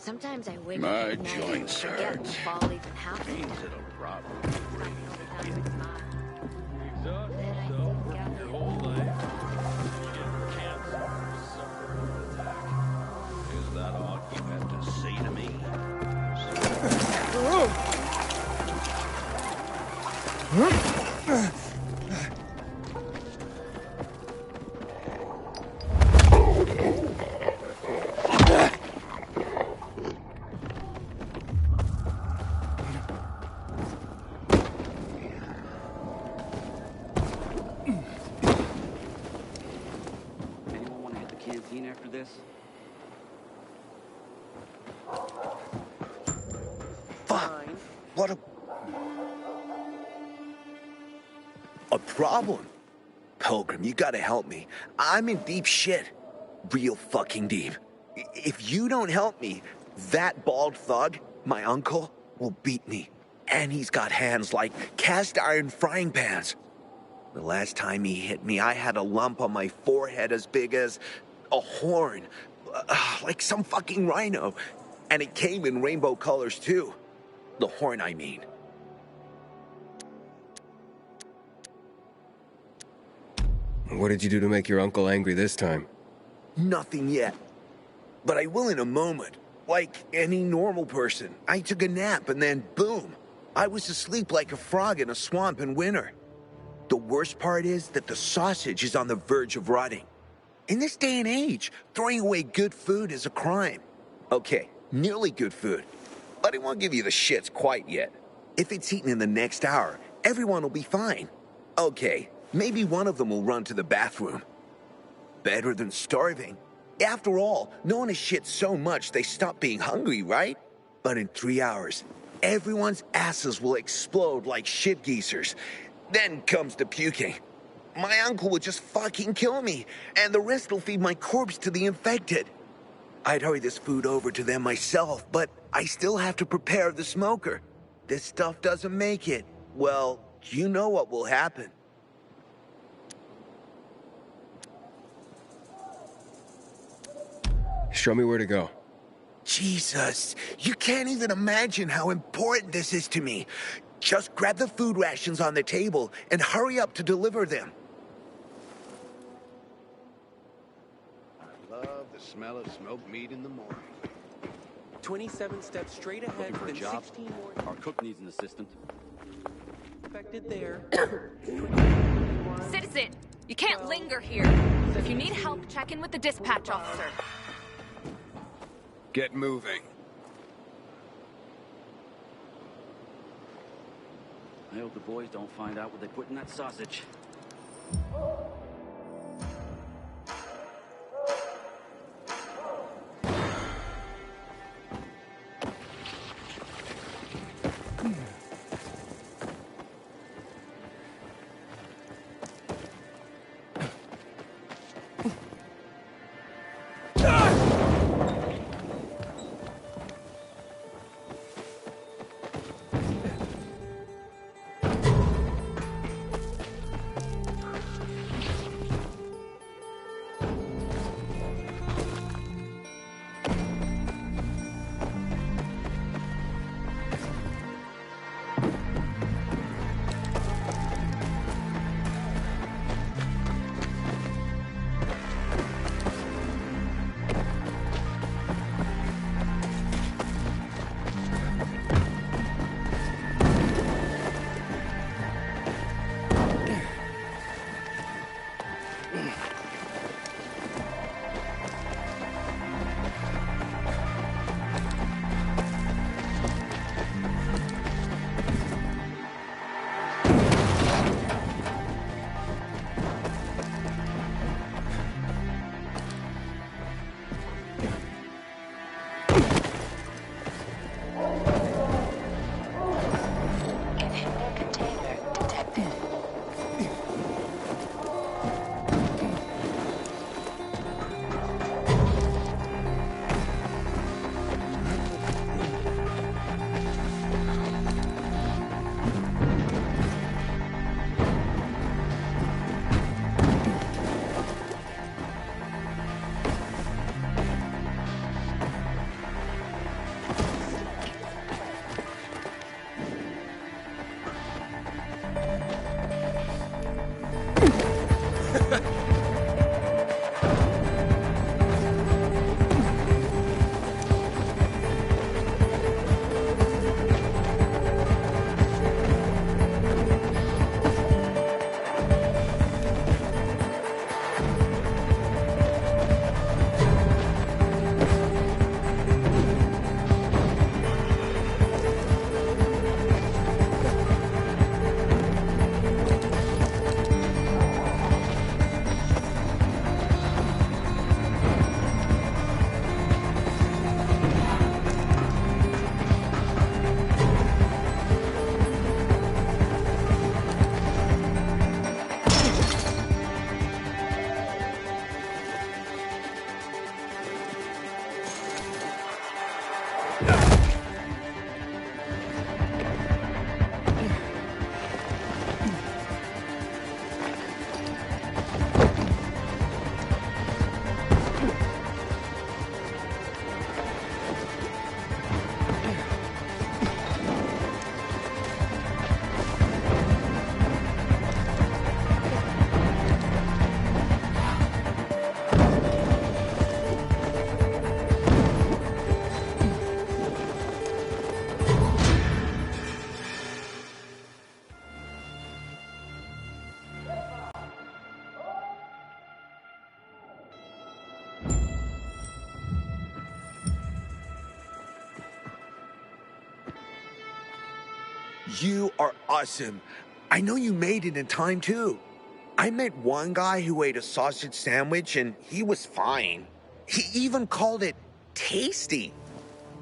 Sometimes I wake My up at night and joints forget hurt. the fall even happened. Means it'll probably Then I think out your whole life. Get cancer, suffer a heart attack. Is that all you have to say to me? Anyone want to hit the canteen after this? Fuck! What a problem. Pilgrim, you gotta help me. I'm in deep shit. Real fucking deep. If you don't help me, that bald thug, my uncle, will beat me. And he's got hands like cast iron frying pans. The last time he hit me, I had a lump on my forehead as big as a horn. Like some fucking rhino. And it came in rainbow colors too. The horn, I mean. What did you do to make your uncle angry this time? Nothing yet. But I will in a moment. Like any normal person. I took a nap and then boom. I was asleep like a frog in a swamp in winter. The worst part is that the sausage is on the verge of rotting. In this day and age, throwing away good food is a crime. Okay, nearly good food. But I won't give you the shits quite yet. If it's eaten in the next hour, everyone will be fine. Okay, maybe one of them will run to the bathroom. Better than starving. After all, no one has shit so much they stop being hungry, right? But in 3 hours, everyone's asses will explode like shit geezers. Then comes the puking. My uncle will just fucking kill me, and the rest will feed my corpse to the infected. I'd hurry this food over to them myself, but I still have to prepare the smoker. This stuff doesn't make it. Well, you know what will happen. Show me where to go. Jesus, you can't even imagine how important this is to me. Just grab the food rations on the table and hurry up to deliver them. I love the smell of smoked meat in the morning. 27 steps straight ahead, Looking for a then job? 16 more. Our cook needs an assistant. Affected there. Citizen, you can't linger here. If you need help, check in with the dispatch officer. Get moving. I hope the boys don't find out what they put in that sausage. You are awesome. I know you made it in time, too. I met one guy who ate a sausage sandwich and he was fine. He even called it tasty.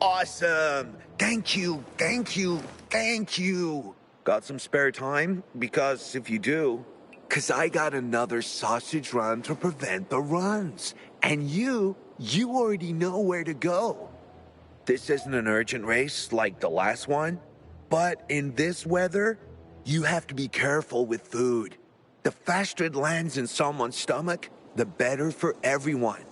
Awesome. Thank you, thank you, thank you. Got some spare time? Because if you do, I got another sausage run to prevent the runs. And you already know where to go. This isn't an urgent race like the last one, but in this weather, you have to be careful with food. The faster it lands in someone's stomach, the better for everyone.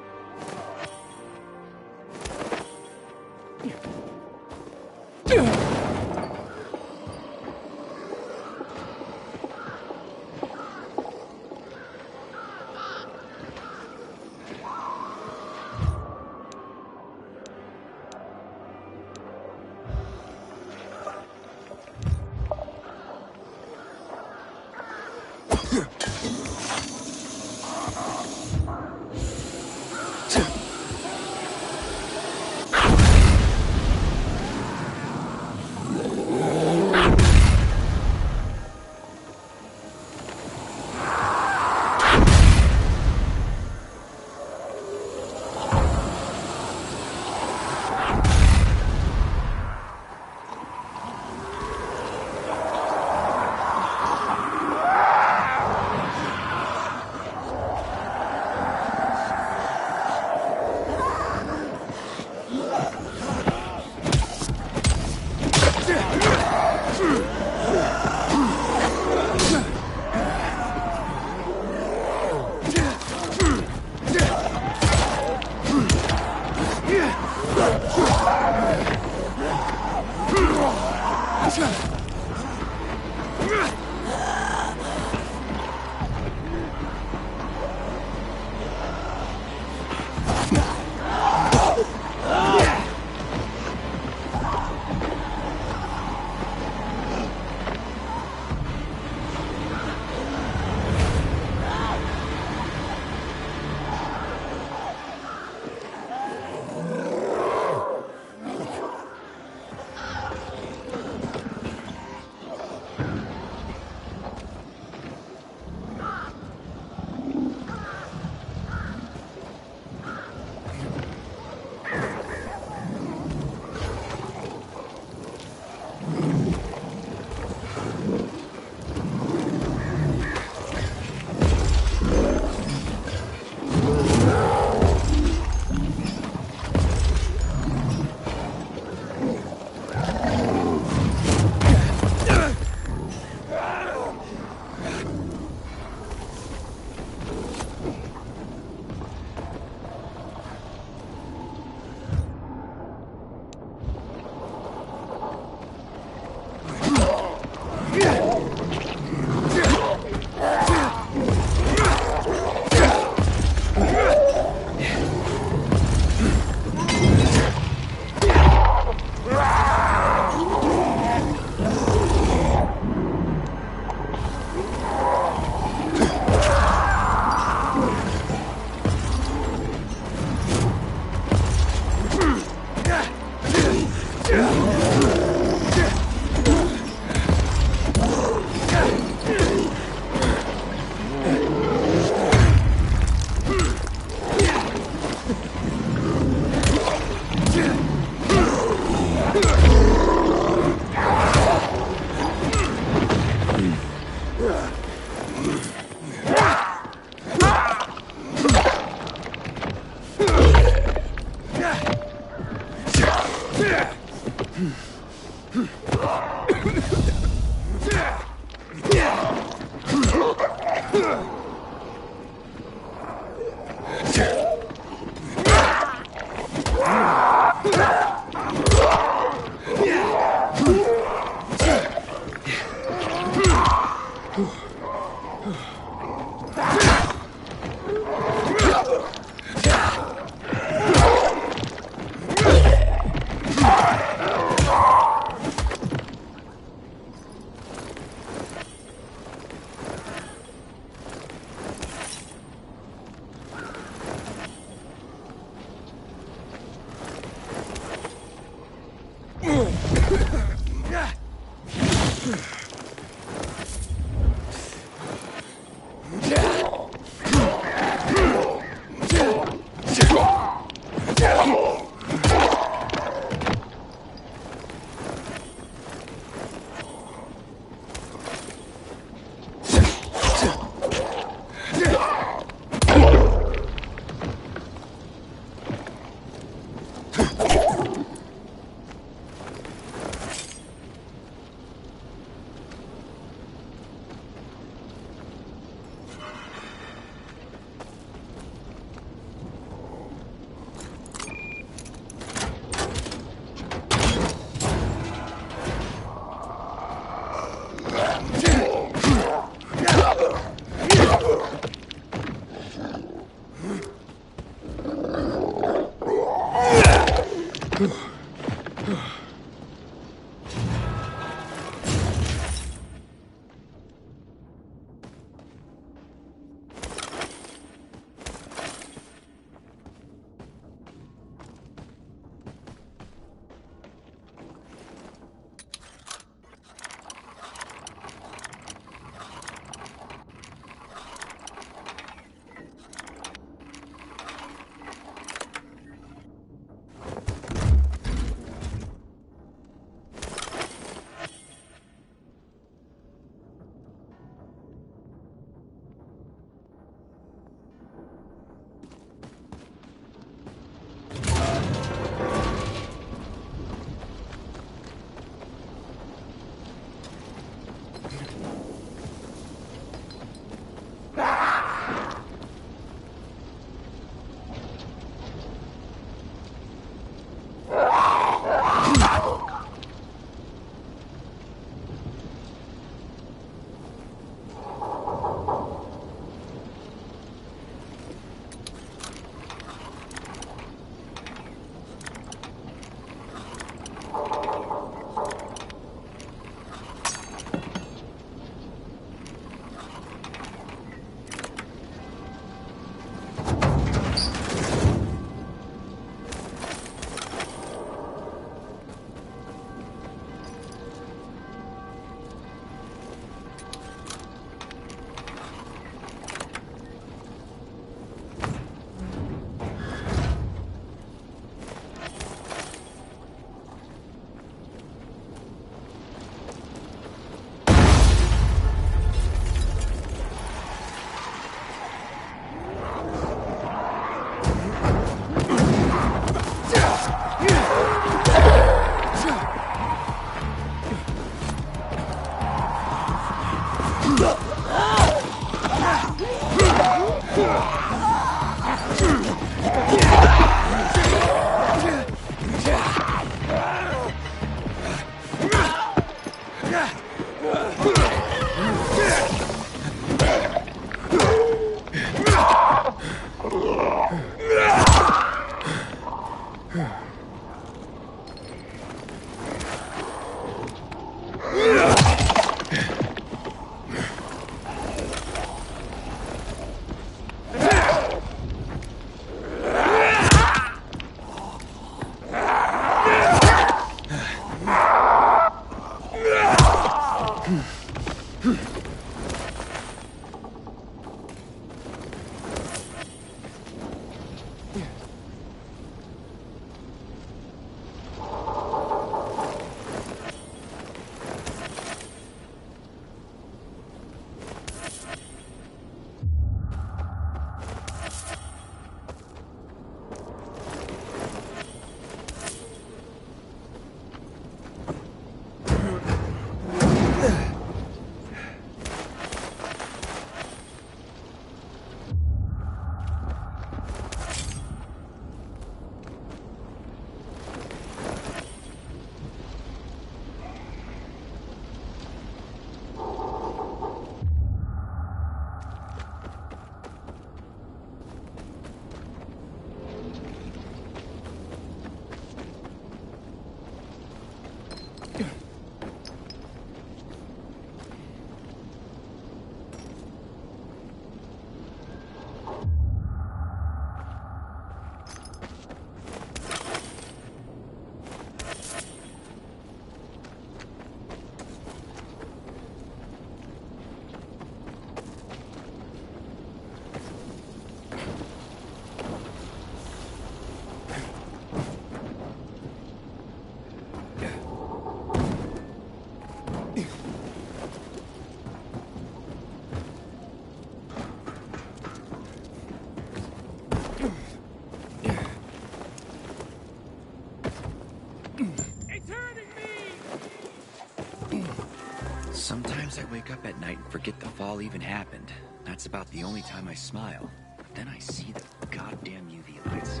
wake up at night and forget the fall even happened. That's about the only time I smile. But then I see the goddamn UV lights.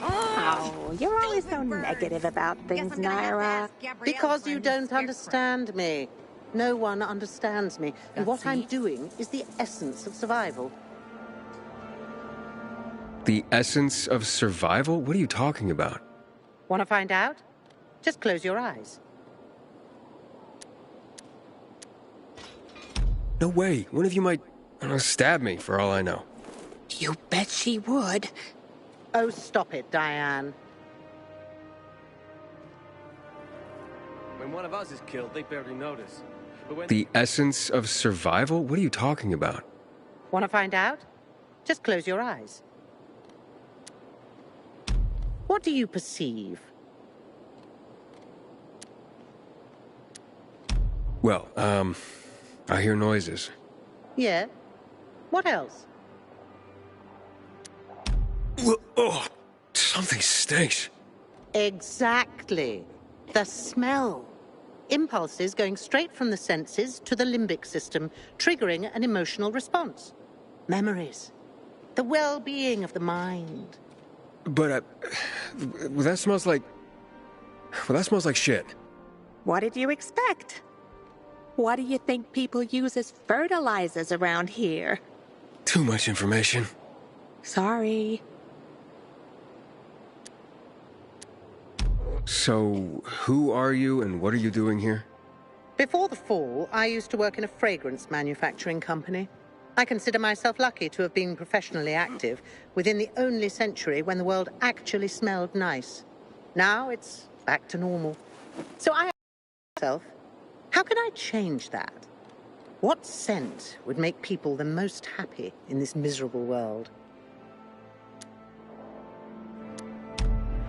Oh, you're always so negative about things, Naira. Because you don't understand me. No one understands me. And what I'm doing is the essence of survival. The essence of survival? What are you talking about? Want to find out? Just close your eyes. No way. One of you might, I don't know, stab me for all I know. You bet she would. Oh, stop it, Diane. When one of us is killed, they barely notice. But when The essence of survival? What are you talking about? Want to find out? Just close your eyes. What do you perceive? Well, I hear noises. Yeah? What else? Oh, something stinks. Exactly. The smell. Impulses going straight from the senses to the limbic system, triggering an emotional response. Memories. The well-being of the mind. But, well, that smells like... Well, that smells like shit. What did you expect? What do you think people use as fertilizers around here? Too much information. Sorry. So, who are you and what are you doing here? Before the fall, I used to work in a fragrance manufacturing company. I consider myself lucky to have been professionally active within the only century when the world actually smelled nice. Now it's back to normal. So I asked myself, how can I change that? What scent would make people the most happy in this miserable world?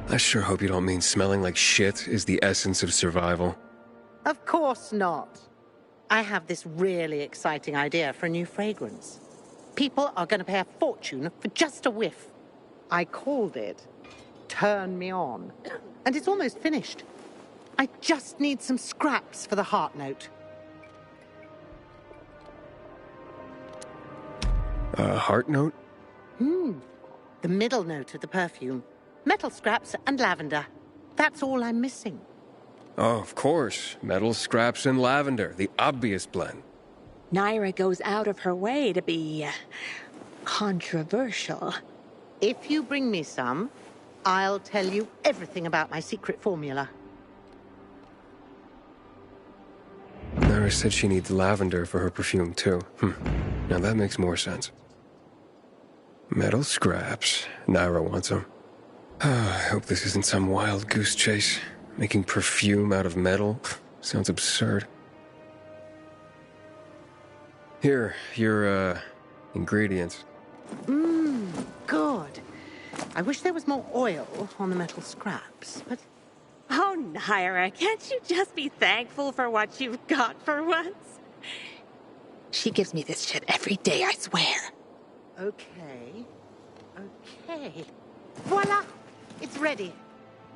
I sure hope you don't mean smelling like shit is the essence of survival. Of course not. I have this really exciting idea for a new fragrance. People are going to pay a fortune for just a whiff. I called it Turn Me On. And it's almost finished. I just need some scraps for the heart note. A heart note? The middle note of the perfume. Metal scraps and lavender. That's all I'm missing. Oh, of course. Metal scraps and lavender, the obvious blend. Naira goes out of her way to be controversial. If you bring me some, I'll tell you everything about my secret formula. Nara said she needs lavender for her perfume, too. Now that makes more sense. Metal scraps. Naira wants them. I hope this isn't some wild goose chase. Making perfume out of metal sounds absurd. Here, your, ingredients. Good. I wish there was more oil on the metal scraps, but... Oh, Naira, can't you just be thankful for what you've got for once? She gives me this shit every day, I swear. Okay. Voila! It's ready.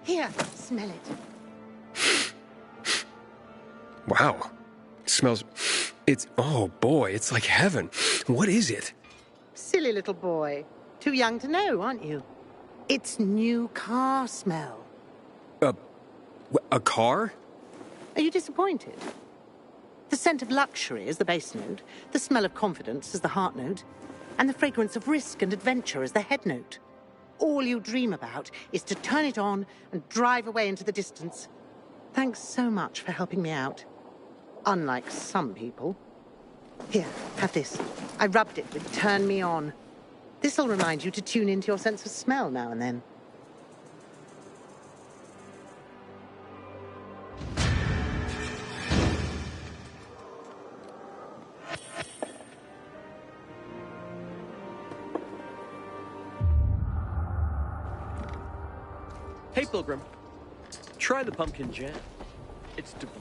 Here, smell it. Wow. It smells... Oh boy, it's like heaven. What is it? Silly little boy. Too young to know, aren't you? It's new car smell. A car? Are you disappointed? The scent of luxury is the base note, the smell of confidence is the heart note, and the fragrance of risk and adventure is the head note. All you dream about is to turn it on and drive away into the distance. Thanks so much for helping me out. Unlike some people. Here, have this. I rubbed it with Turn Me On. This'll remind you to tune into your sense of smell now and then. Hey, Pilgrim. Try the pumpkin jam. It's divine.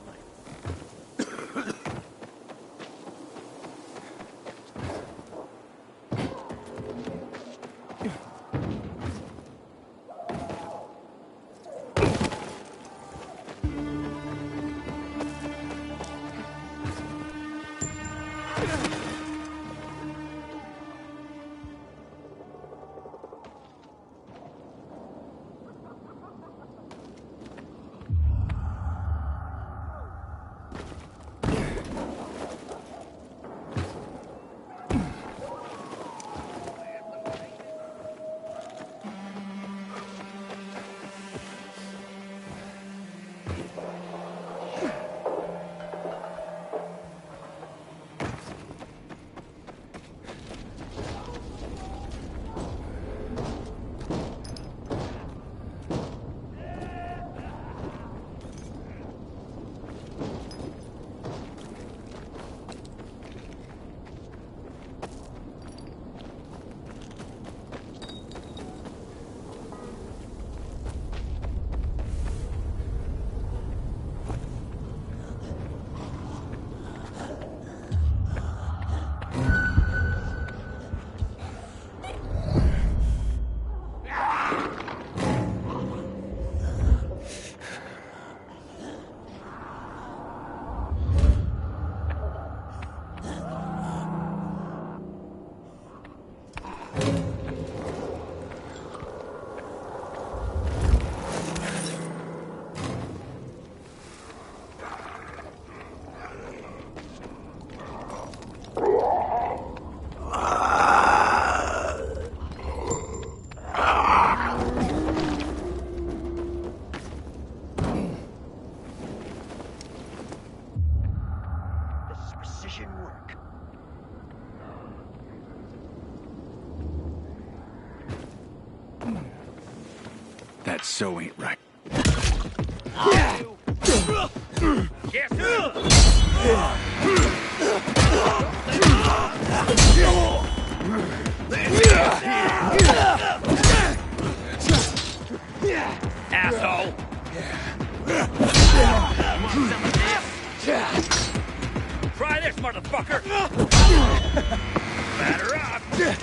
That so ain't right. Asshole! Try this, motherfucker! Batter up! Get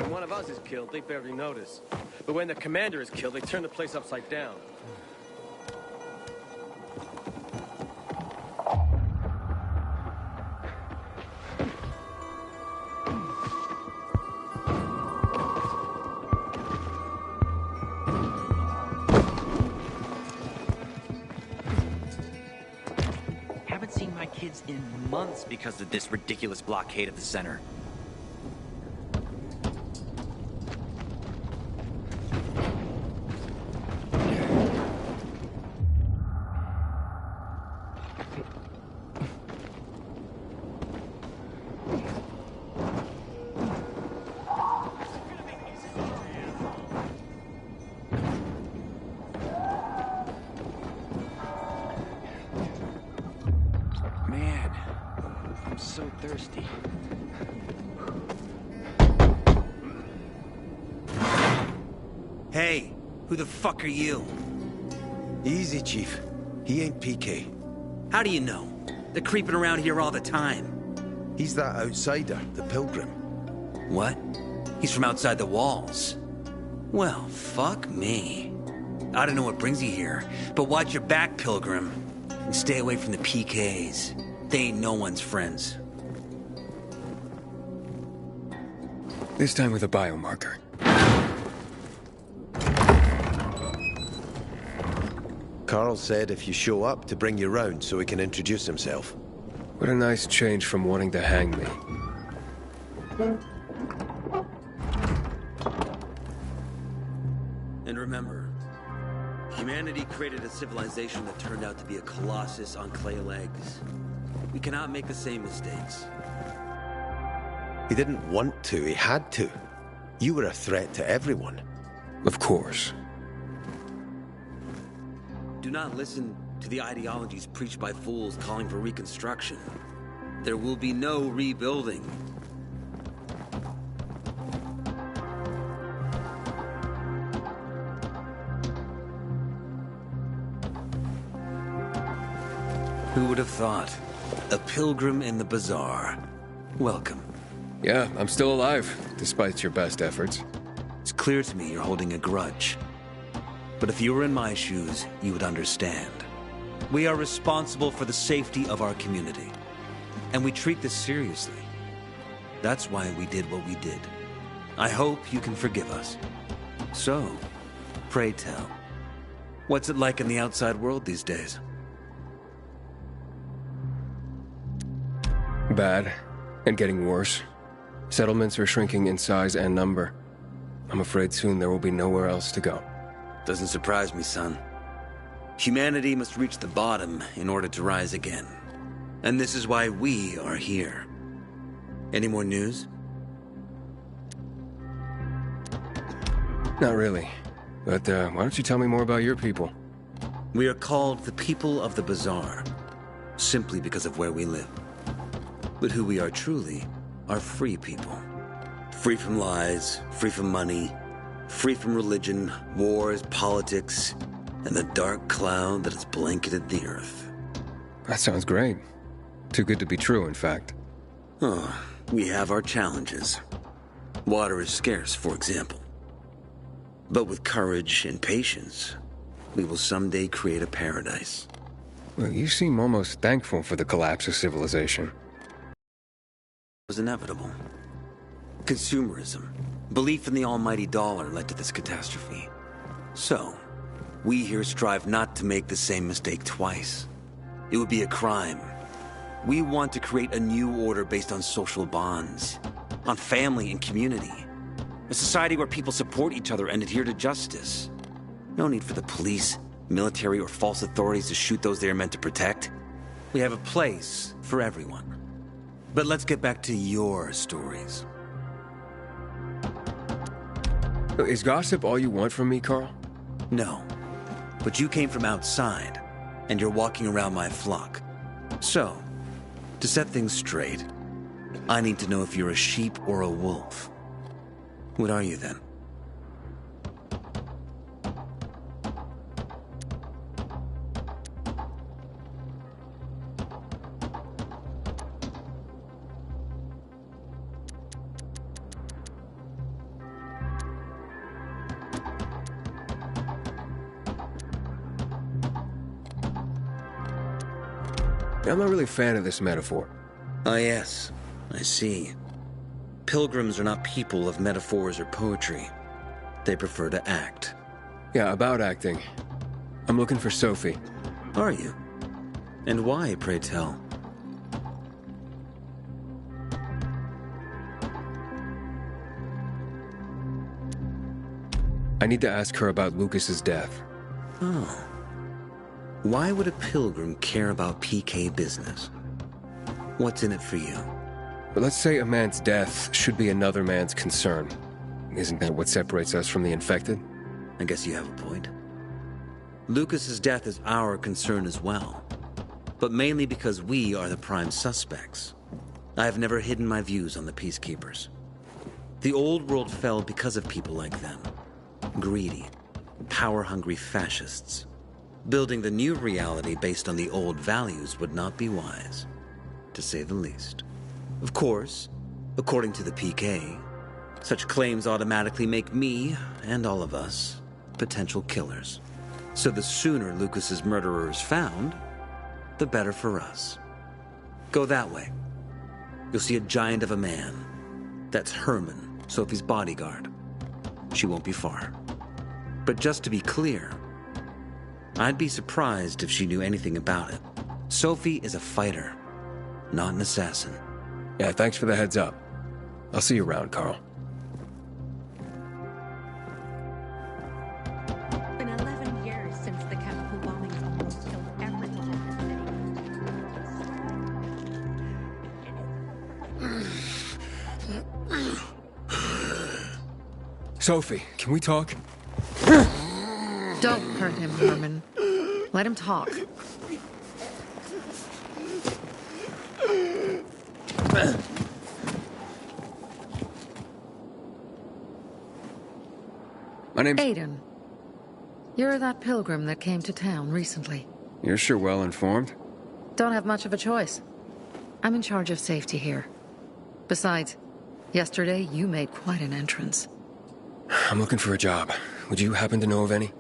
When one of us is killed, they barely notice. But when the commander is killed, they turn the place upside down. Haven't seen my kids in months because of this ridiculous blockade of the center. Man, I'm so thirsty. Hey, who the fuck are you? Easy, Chief. He ain't PK. How do you know? They're creeping around here all the time. He's that outsider, the pilgrim. What? He's from outside the walls. Well, fuck me. I don't know what brings you here, but watch your back, pilgrim. And stay away from the PKs. They ain't no one's friends. This time with a biomarker. Carl said if you show up to bring you round so he can introduce himself. What a nice change from wanting to hang me. And remember, humanity created a civilization that turned out to be a colossus on clay legs. We cannot make the same mistakes. He didn't want to, he had to. You were a threat to everyone. Of course. Do not listen to the ideologies preached by fools calling for reconstruction. There will be no rebuilding. Who would have thought? A pilgrim in the bazaar. Welcome. Yeah, I'm still alive, despite your best efforts. It's clear to me you're holding a grudge. But if you were in my shoes, you would understand. We are responsible for the safety of our community. And we treat this seriously. That's why we did what we did. I hope you can forgive us. So, pray tell, what's it like in the outside world these days? Bad, and getting worse. Settlements are shrinking in size and number. I'm afraid soon there will be nowhere else to go. Doesn't surprise me, son. Humanity must reach the bottom in order to rise again. And this is why we are here. Any more news? Not really. But why don't you tell me more about your people? We are called the people of the Bazaar, simply because of where we live. But who we are truly are free people. Free from lies, free from money, free from religion, wars, politics, and the dark cloud that has blanketed the earth. That sounds great. Too good to be true, in fact. Oh, we have our challenges. Water is scarce, for example. But with courage and patience, we will someday create a paradise. Well, you seem almost thankful for the collapse of civilization. It was inevitable. Consumerism, belief in the almighty dollar led to this catastrophe. So, we here strive not to make the same mistake twice. It would be a crime. We want to create a new order based on social bonds, on family and community. A society where people support each other and adhere to justice. No need for the police, military, or false authorities to shoot those they are meant to protect. We have a place for everyone. But let's get back to your stories. Is gossip all you want from me, Carl? No. But you came from outside, and you're walking around my flock. So, to set things straight, I need to know if you're a sheep or a wolf. What are you then? I'm not really a fan of this metaphor. Ah, yes. I see. Pilgrims are not people of metaphors or poetry. They prefer to act. Yeah, about acting. I'm looking for Sophie. Are you? And why, pray tell? I need to ask her about Lucas's death. Oh. Why would a pilgrim care about PK business? What's in it for you? But let's say a man's death should be another man's concern. Isn't that what separates us from the infected? I guess you have a point. Lucas's death is our concern as well. But mainly because we are the prime suspects. I have never hidden my views on the Peacekeepers. The old world fell because of people like them. Greedy, power-hungry fascists. Building the new reality based on the old values would not be wise, to say the least. Of course, according to the PK, such claims automatically make me, and all of us, potential killers. So the sooner Lucas's murderer is found, the better for us. Go that way. You'll see a giant of a man. That's Herman, Sophie's bodyguard. She won't be far. But just to be clear, I'd be surprised if she knew anything about it. Sophie is a fighter, not an assassin. Yeah, thanks for the heads up. I'll see you around, Carl. It's been 11 years since the chemical bombings almost killed everyone in the city. Sophie, can we talk? Don't hurt him, Herman. Let him talk. My name's... Aiden. You're that pilgrim that came to town recently. You're sure well informed. Don't have much of a choice. I'm in charge of safety here. Besides, yesterday you made quite an entrance. I'm looking for a job. Would you happen to know of any?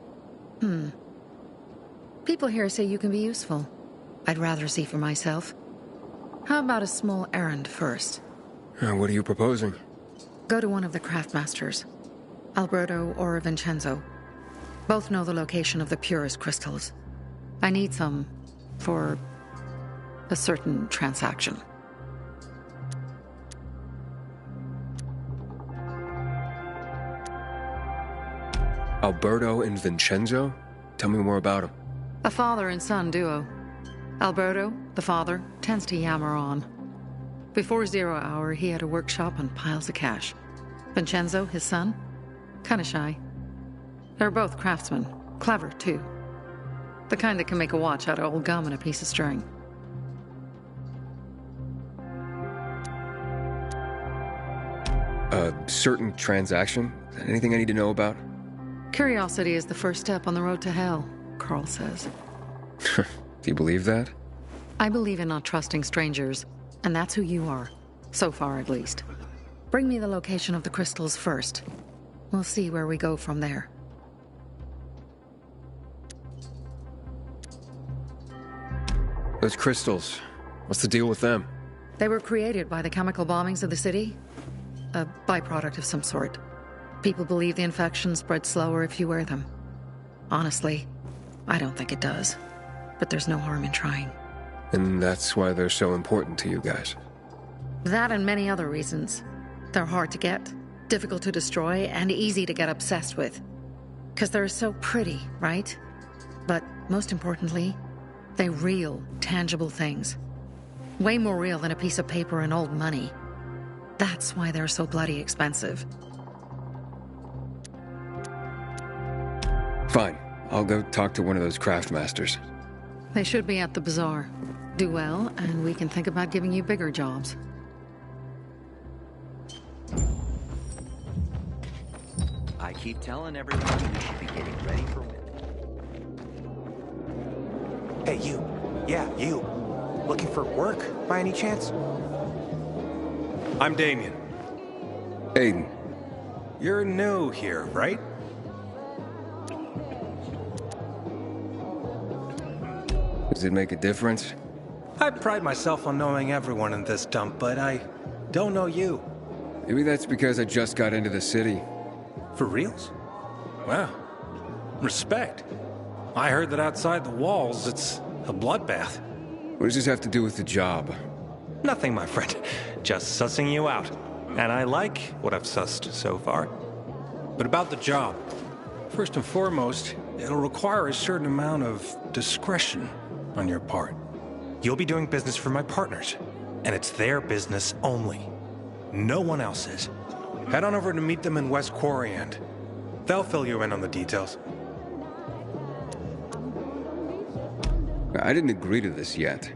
People here say you can be useful. I'd rather see for myself. How about a small errand first? What are you proposing? Go to one of the craftmasters. Alberto or Vincenzo. Both know the location of the purest crystals. I need some for a certain transaction. Alberto and Vincenzo? Tell me more about them. A father and son duo. Alberto, the father, tends to yammer on. Before 0 hour, he had a workshop and piles of cash. Vincenzo, his son, kinda shy. They're both craftsmen, clever too. The kind that can make a watch out of old gum and a piece of string. A certain transaction? Anything I need to know about? Curiosity is the first step on the road to hell, Carl says. Do you believe that? I believe in not trusting strangers, and that's who you are. So far, at least. Bring me the location of the crystals first. We'll see where we go from there. Those crystals, what's the deal with them? They were created by the chemical bombings of the city. A byproduct of some sort. People believe the infection spreads slower if you wear them. Honestly, I don't think it does. But there's no harm in trying. And that's why they're so important to you guys. That and many other reasons. They're hard to get, difficult to destroy, and easy to get obsessed with. Because they're so pretty, right? But most importantly, they're real, tangible things. Way more real than a piece of paper and old money. That's why they're so bloody expensive. Fine. I'll go talk to one of those craftmasters. They should be at the Bazaar. Do well, and we can think about giving you bigger jobs. I keep telling everyone you should be getting ready for winter. Hey, you. Yeah, you. Looking for work, by any chance? I'm Damien. Aiden. You're new here, right? Does it make a difference? I pride myself on knowing everyone in this dump, but I don't know you. Maybe that's because I just got into the city. For reals? Wow. Respect. I heard that outside the walls, it's a bloodbath. What does this have to do with the job? Nothing, my friend. Just sussing you out. And I like what I've sussed so far. But about the job. First and foremost, it'll require a certain amount of discretion on your part. You'll be doing business for my partners, and it's their business only. No one else's. Head on over to meet them in West Quarry and they'll fill you in on the details. I didn't agree to this yet.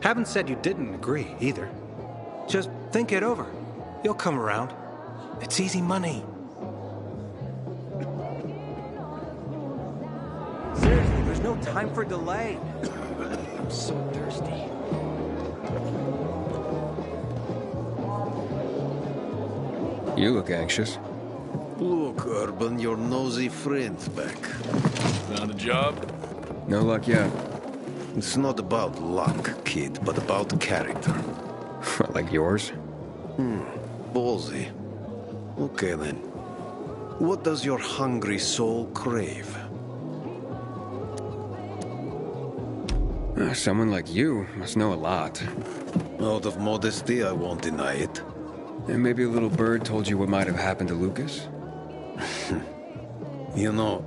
Haven't said you didn't agree, either. Just think it over. You'll come around. It's easy money. Seriously, there's no time for delay. I'm so thirsty. You look anxious. Look, Urban, your nosy friend's back. Found a job? No luck yet. It's not about luck, kid, but about character. Like yours? Ballsy. Okay, then. What does your hungry soul crave? Someone like you must know a lot. Out of modesty, I won't deny it. And maybe a little bird told you what might have happened to Lucas? You know,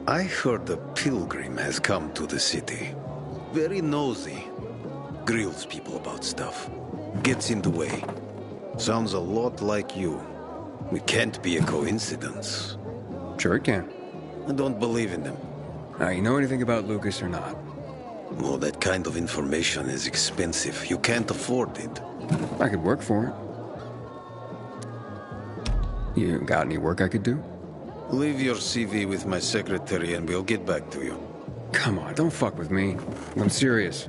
I heard a pilgrim has come to the city. Very nosy. Grills people about stuff. Gets in the way. Sounds a lot like you. It can't be a coincidence. Sure it can. I don't believe in them. You know anything about Lucas or not? Well, that kind of information is expensive. You can't afford it. I could work for it. You got any work I could do? Leave your CV with my secretary and we'll get back to you. Come on, don't fuck with me. I'm serious.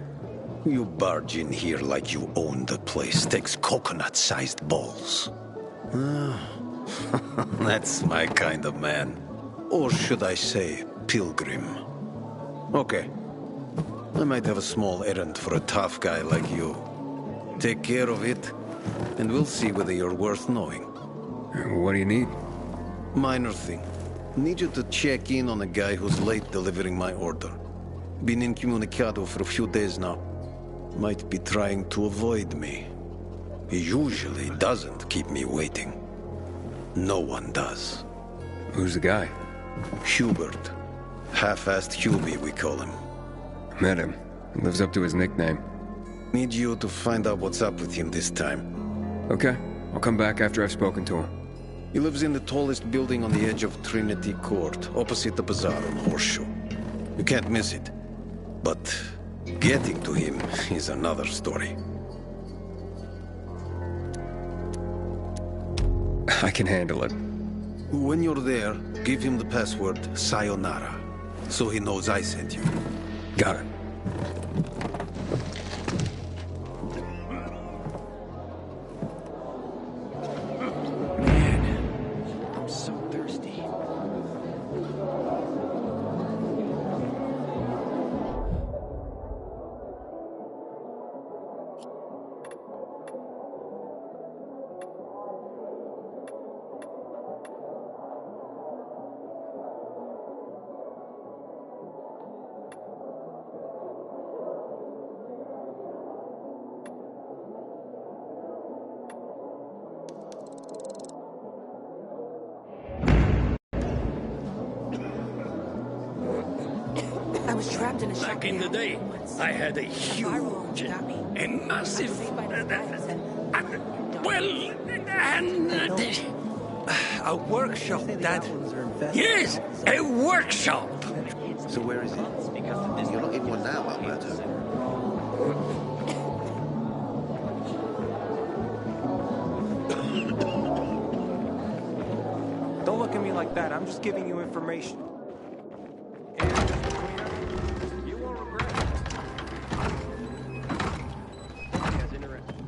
You barge in here like you own the place. Takes coconut-sized balls. That's my kind of man. Or should I say, pilgrim. Okay. I might have a small errand for a tough guy like you. Take care of it, and we'll see whether you're worth knowing. What do you need? Minor thing. Need you to check in on a guy who's late delivering my order. Been incommunicado for a few days now. Might be trying to avoid me. He usually doesn't keep me waiting. No one does. Who's the guy? Hubert. Half-assed Hubie, we call him. Met him. Lives up to his nickname. Need you to find out what's up with him this time. Okay. I'll come back after I've spoken to him. He lives in the tallest building on the edge of Trinity Court, opposite the Bazaar on Horseshoe. You can't miss it. But getting to him is another story. I can handle it. When you're there, give him the password Sayonara, so he knows I sent you. Got it. I'm so thirsty. I was trapped in a Back in the day, I had a huge and massive, A workshop, Dad. yes, a workshop. So where is it? You're not in one now, Alberto. Don't look at me like that. I'm just giving you information. You won't regret it. Yes, interesting.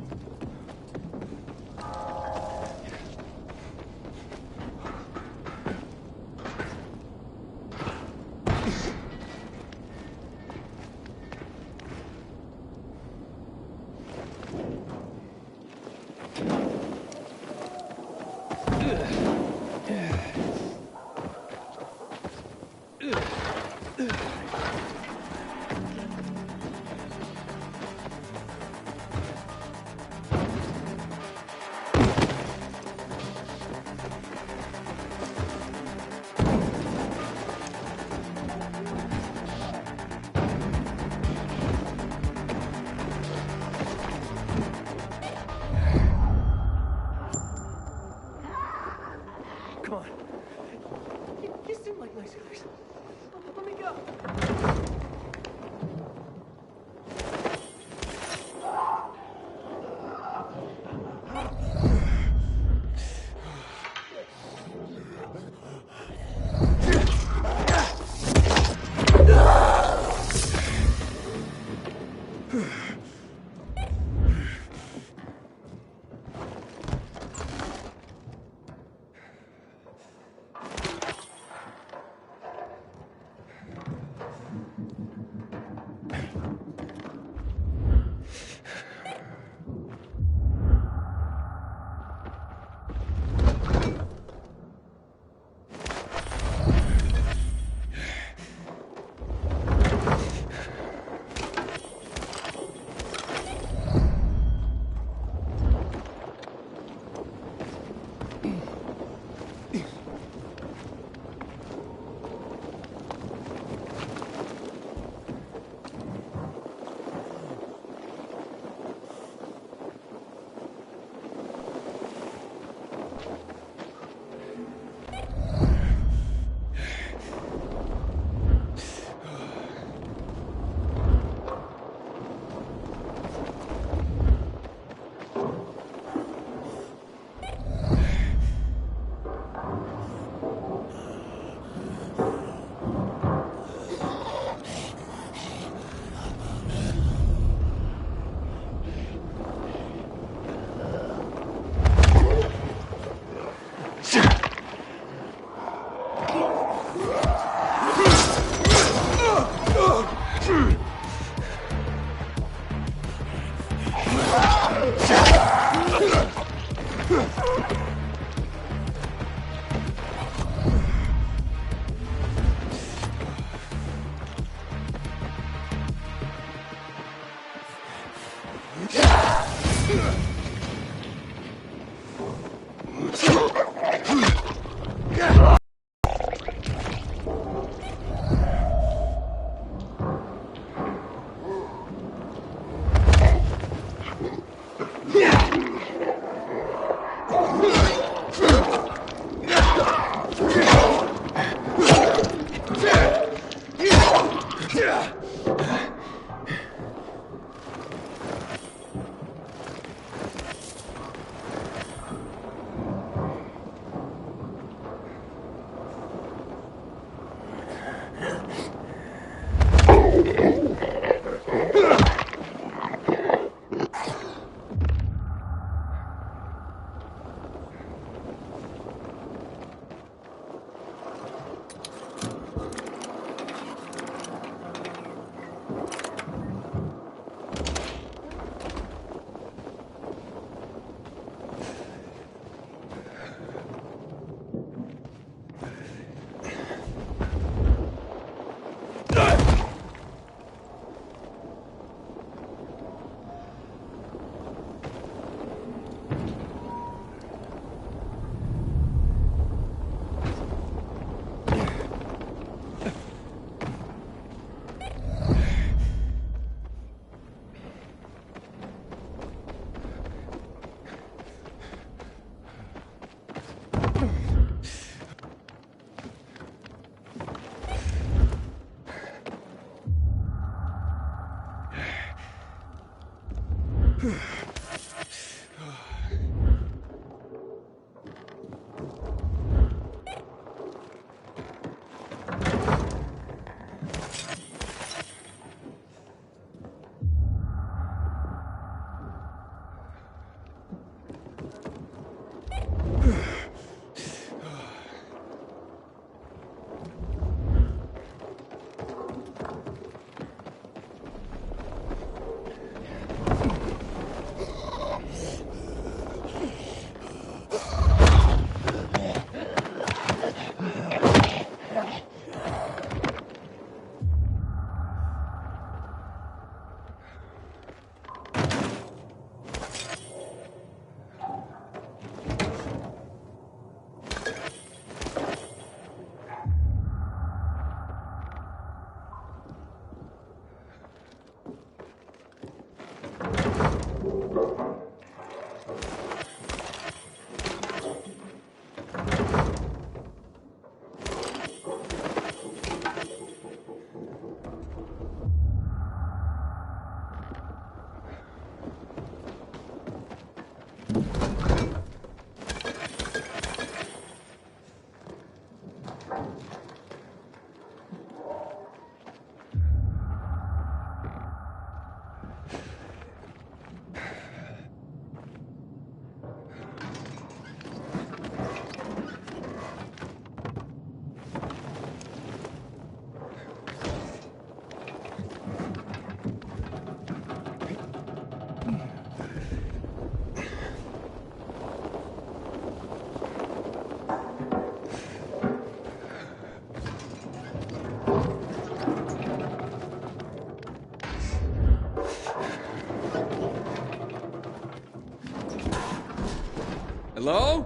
Hello?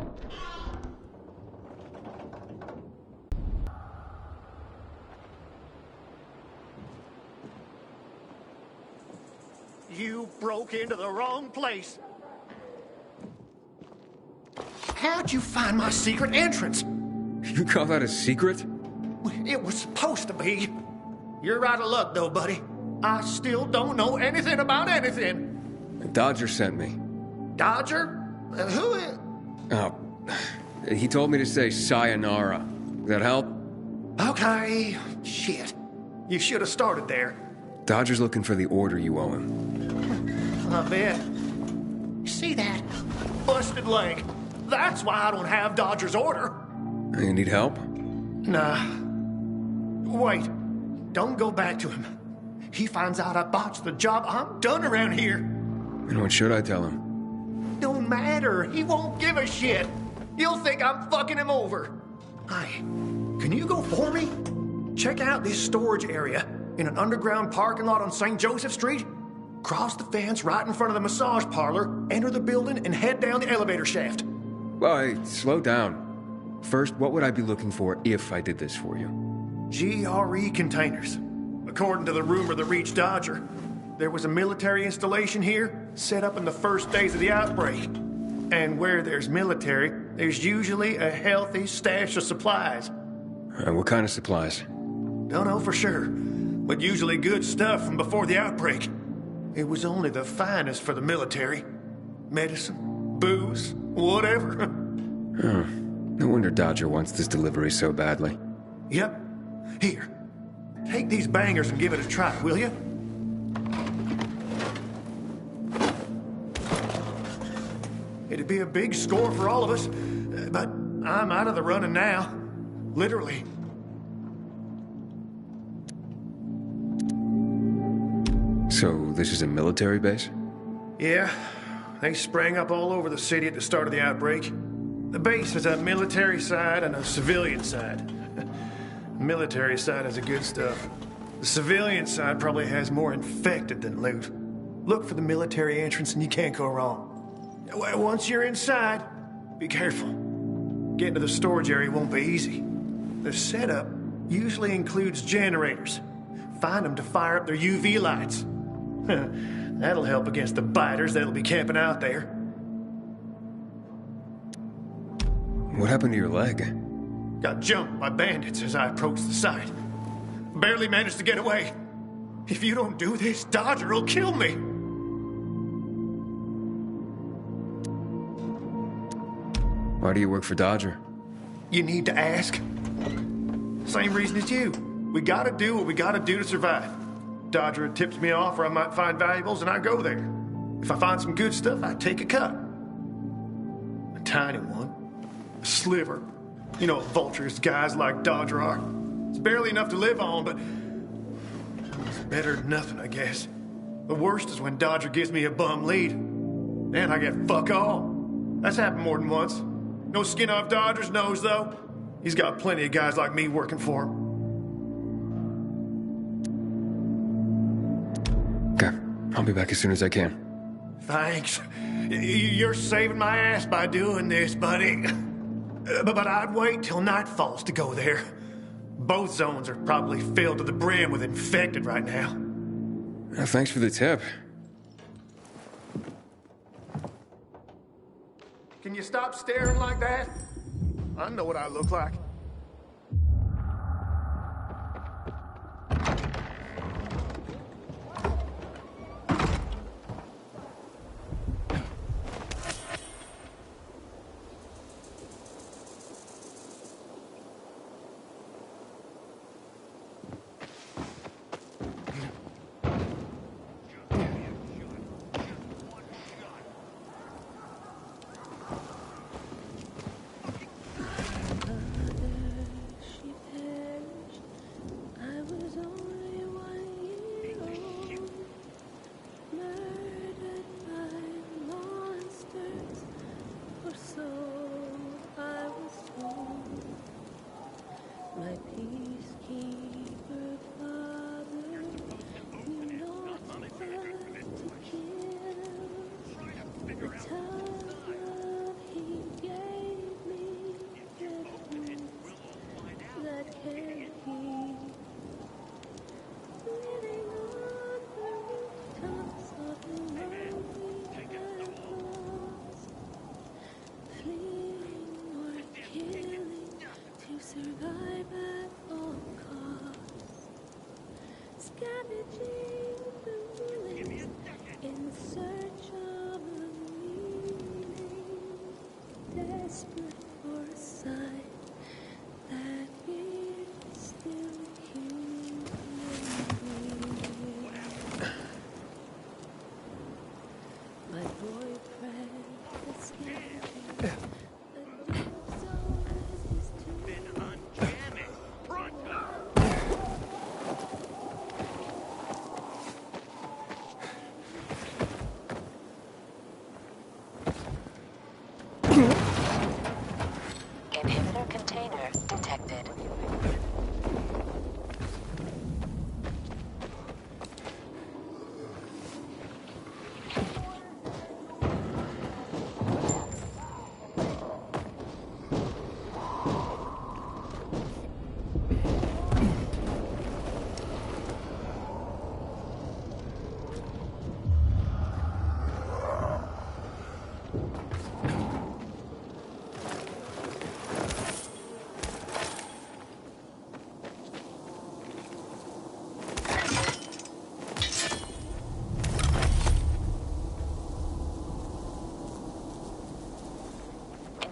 You broke into the wrong place. How'd you find my secret entrance? You call that a secret? It was supposed to be. You're out of luck, though, buddy. I still don't know anything about anything. Dodger sent me. Dodger? Who is... Oh, he told me to say sayonara. Does that help? Okay. Shit. You should have started there. Dodger's looking for the order you owe him. I bet. See that? Busted leg. That's why I don't have Dodger's order. You need help? Nah. Wait. Don't go back to him. He finds out I botched the job, I'm done around here. And what should I tell him? Don't matter. He won't give a shit. He'll think I'm fucking him over. Hi. Can you go for me? Check out this storage area in an underground parking lot on St. Joseph Street. cross the fence right in front of the massage parlor, enter the building, and head down the elevator shaft. Well, hey, slow down. First, what would I be looking for if I did this for you? GRE containers. According to the rumor that reached Dodger, there was a military installation here set up in the first days of the outbreak. And where there's military, there's usually a healthy stash of supplies. What kind of supplies? Don't know for sure, but usually good stuff from before the outbreak. It was only the finest for the military. Medicine, booze, whatever. Oh, no wonder Dodger wants this delivery so badly. Yep. Here, take these bangers and give it a try, will you? It'd be a big score for all of us, but I'm out of the running now. Literally. So, this is a military base? Yeah, they sprang up all over the city at the start of the outbreak. The base has a military side and a civilian side. The military side has the good stuff. The civilian side probably has more infected than loot. Look for the military entrance and you can't go wrong. Once you're inside, be careful. Getting to the storage area won't be easy. The setup usually includes generators. Find them to fire up their UV lights. That'll help against the biters that'll be camping out there. What happened to your leg? Got jumped by bandits as I approached the site. Barely managed to get away. If you don't do this, Dodger will kill me. Why do you work for Dodger? You need to ask. Same reason as you. We gotta do what we gotta do to survive. Dodger tips me off where I might find valuables and I go there. If I find some good stuff, I take a cut. A tiny one. A sliver. You know what vultures guys like Dodger are. It's barely enough to live on, but it's better than nothing, I guess. The worst is when Dodger gives me a bum lead. Then I get fuck all. That's happened more than once. No skin off Dodger's nose, though. He's got plenty of guys like me working for him. Okay, I'll be back as soon as I can. Thanks. You're saving my ass by doing this, buddy. But I'd wait till night falls to go there. Both zones are probably filled to the brim with infected right now. Thanks for the tip. Can you stop staring like that? I know what I look like. Inhibitor container detected.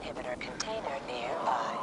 Inhibitor container nearby.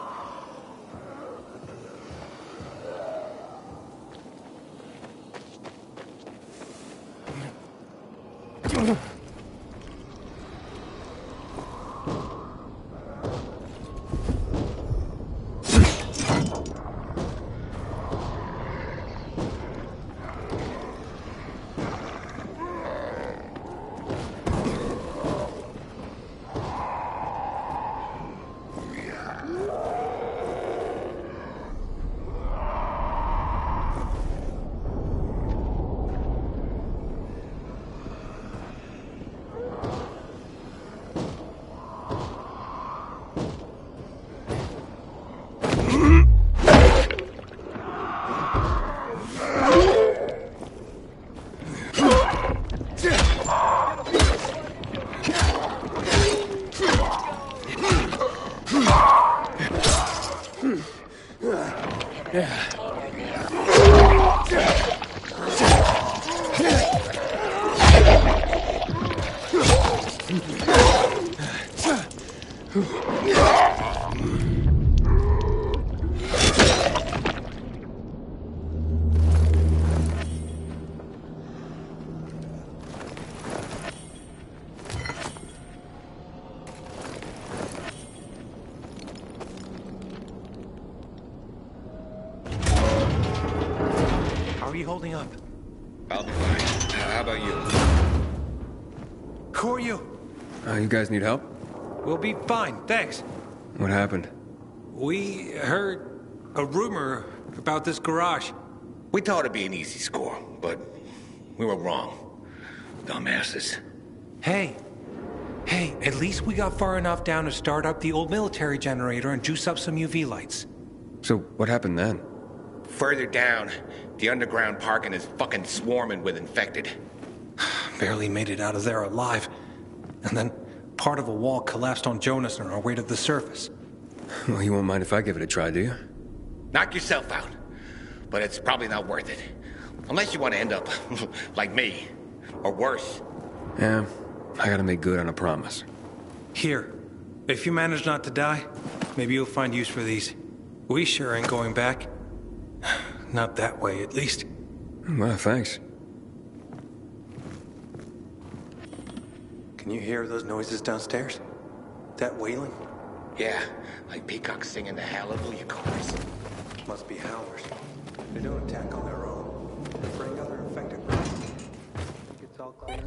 How are you holding up? I'll be fine. How about you? Who are you? You guys need help? We'll be fine, thanks. What happened? We heard a rumor about this garage. We thought it'd be an easy score, but we were wrong. Dumbasses. Hey, at least we got far enough down to start up the old military generator and juice up some UV lights. So what happened then? Further down, the underground parking is fucking swarming with infected. Barely made it out of there alive. And then part of a wall collapsed on Jonas on our way to the surface. Well, you won't mind if I give it a try, do you? Knock yourself out. But it's probably not worth it. Unless you want to end up like me. Or worse. Yeah, I gotta make good on a promise. Here, if you manage not to die, maybe you'll find use for these. We sure ain't going back. Not that way, at least. Well, thanks. Can you hear those noises downstairs? That wailing? Yeah, like peacocks singing the Hallelujah chorus. Must be howlers. They don't attack on their own. They bring other infected birds. Think it's all clear?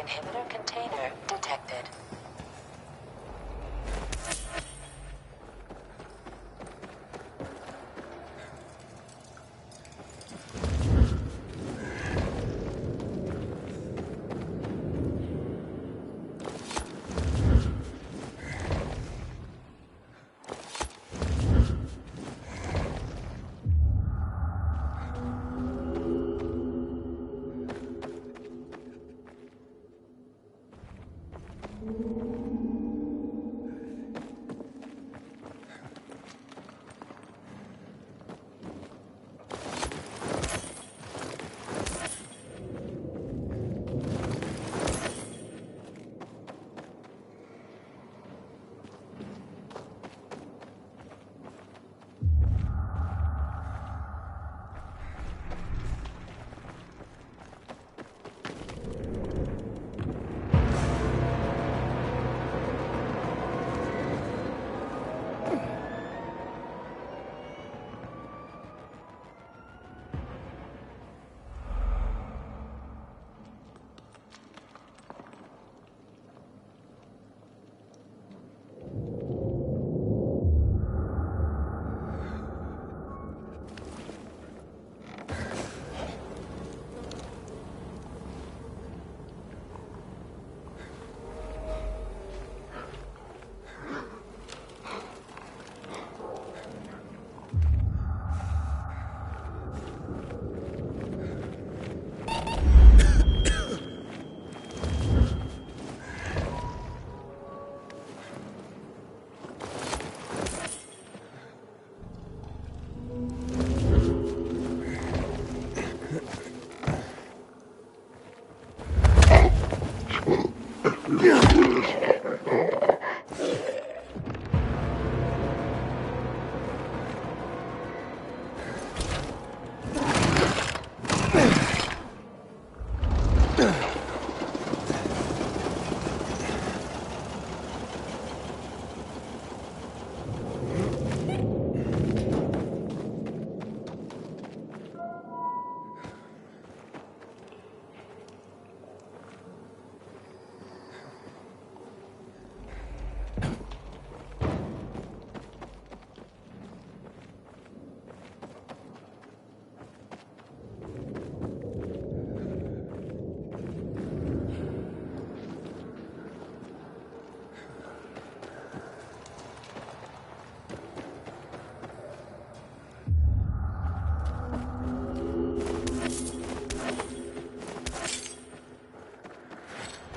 Inhibitor container detected.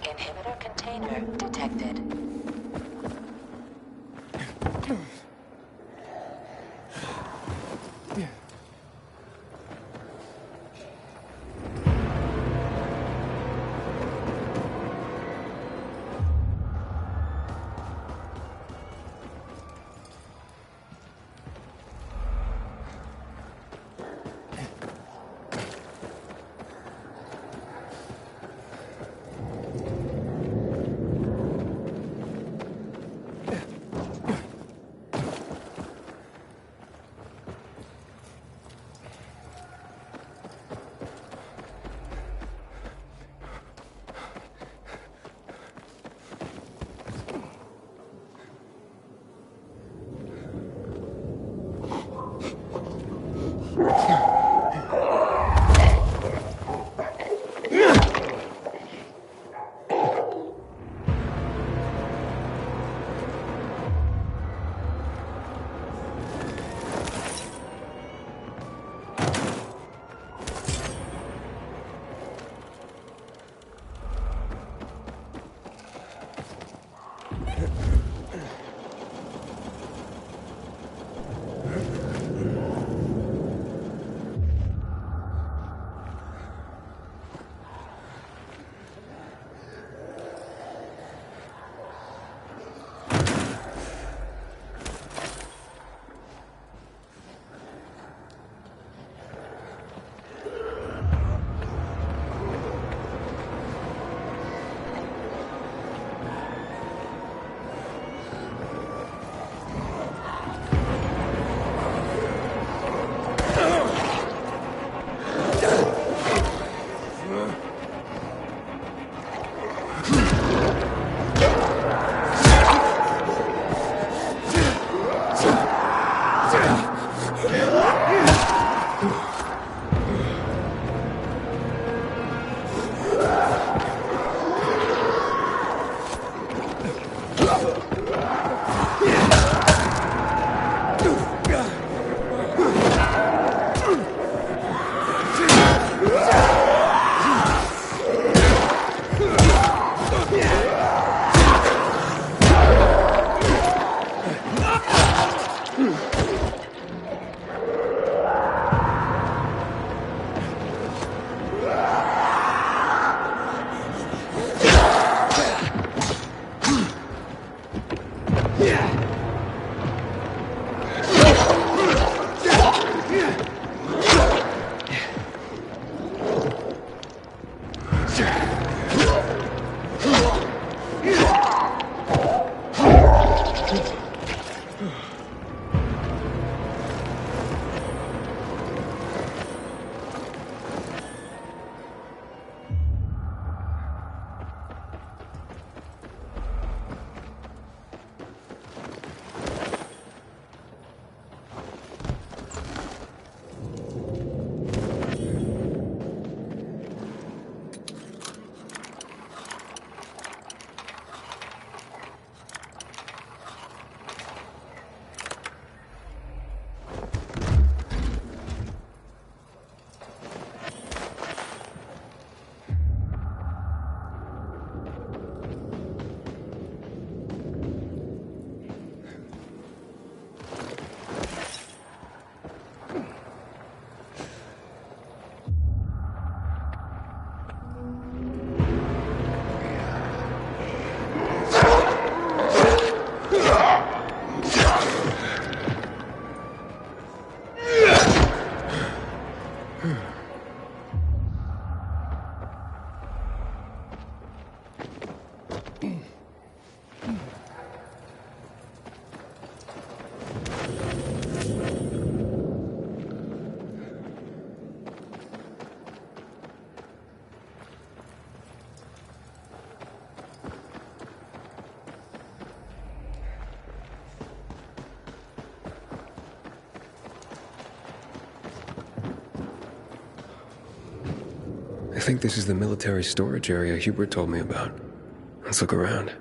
Inhibitor container detected. think this is the military storage area Hubert told me about. Let's look around.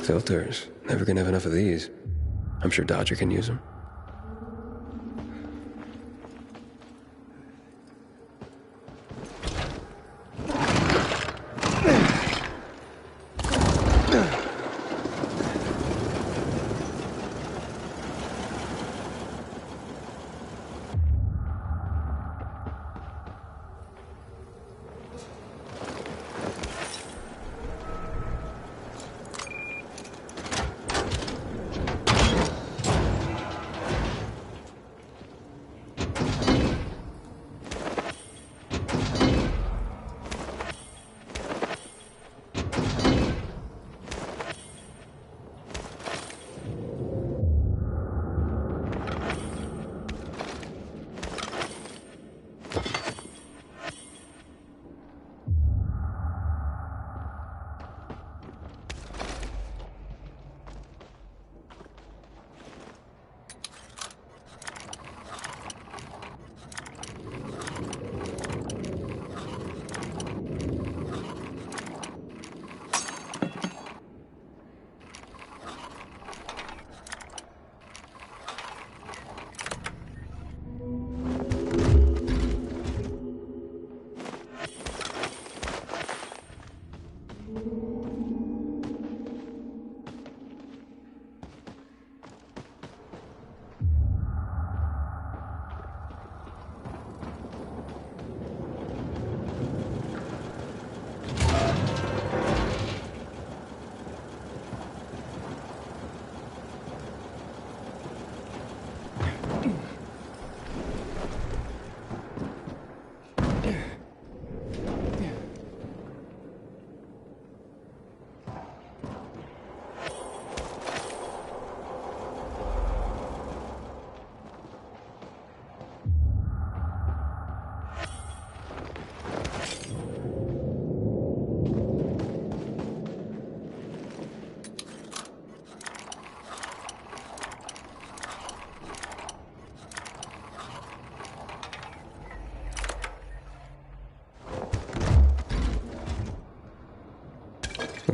Filters. Never gonna have enough of these. I'm sure Dodger can use them.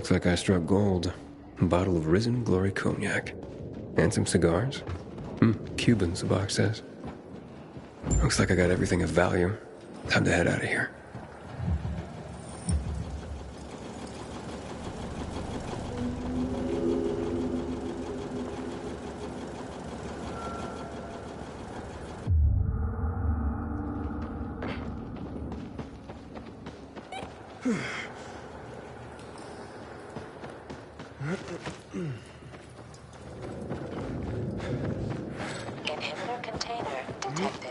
Looks like I struck gold. A bottle of Risen Glory Cognac. And some cigars. Cubans, the box says. Looks like I got everything of value. Time to head out of here. Inhibitor container detected.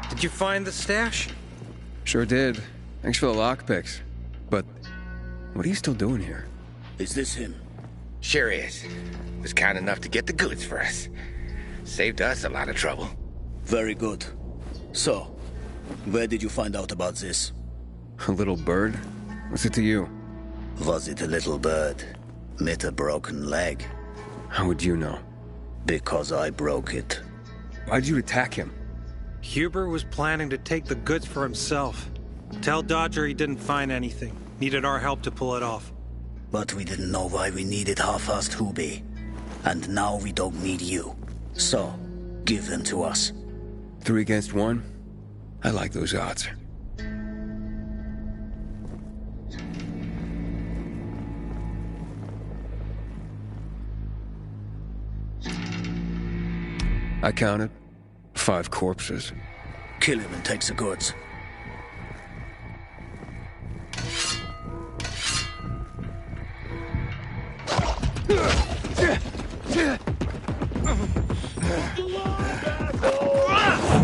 Did you find the stash? Sure did. Thanks for the lockpicks. But what are you still doing here? Is this him? Sure is. Was kind enough to get the goods for us. Saved us a lot of trouble. Very good. So, where did you find out about this? A little bird? What's it to you? Was it a little bird? With a broken leg? How would you know? Because I broke it. Why'd you attack him? Huber was planning to take the goods for himself. Tell Dodger he didn't find anything. Needed our help to pull it off. But we didn't know why we needed half-assed Hubie. And now we don't need you. So, give them to us. 3 against 1? I like those odds. I counted 5 corpses. Kill him and take the goods.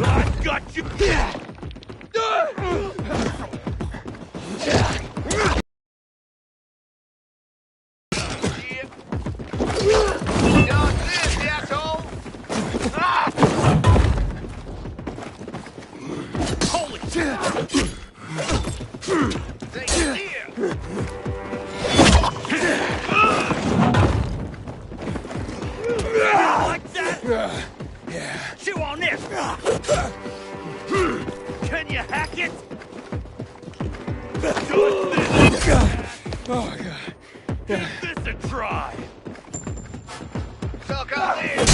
I got you! Yeah. Chew on this! Can you hack it? Just this! Oh, my God. Give this a try! Suck on this!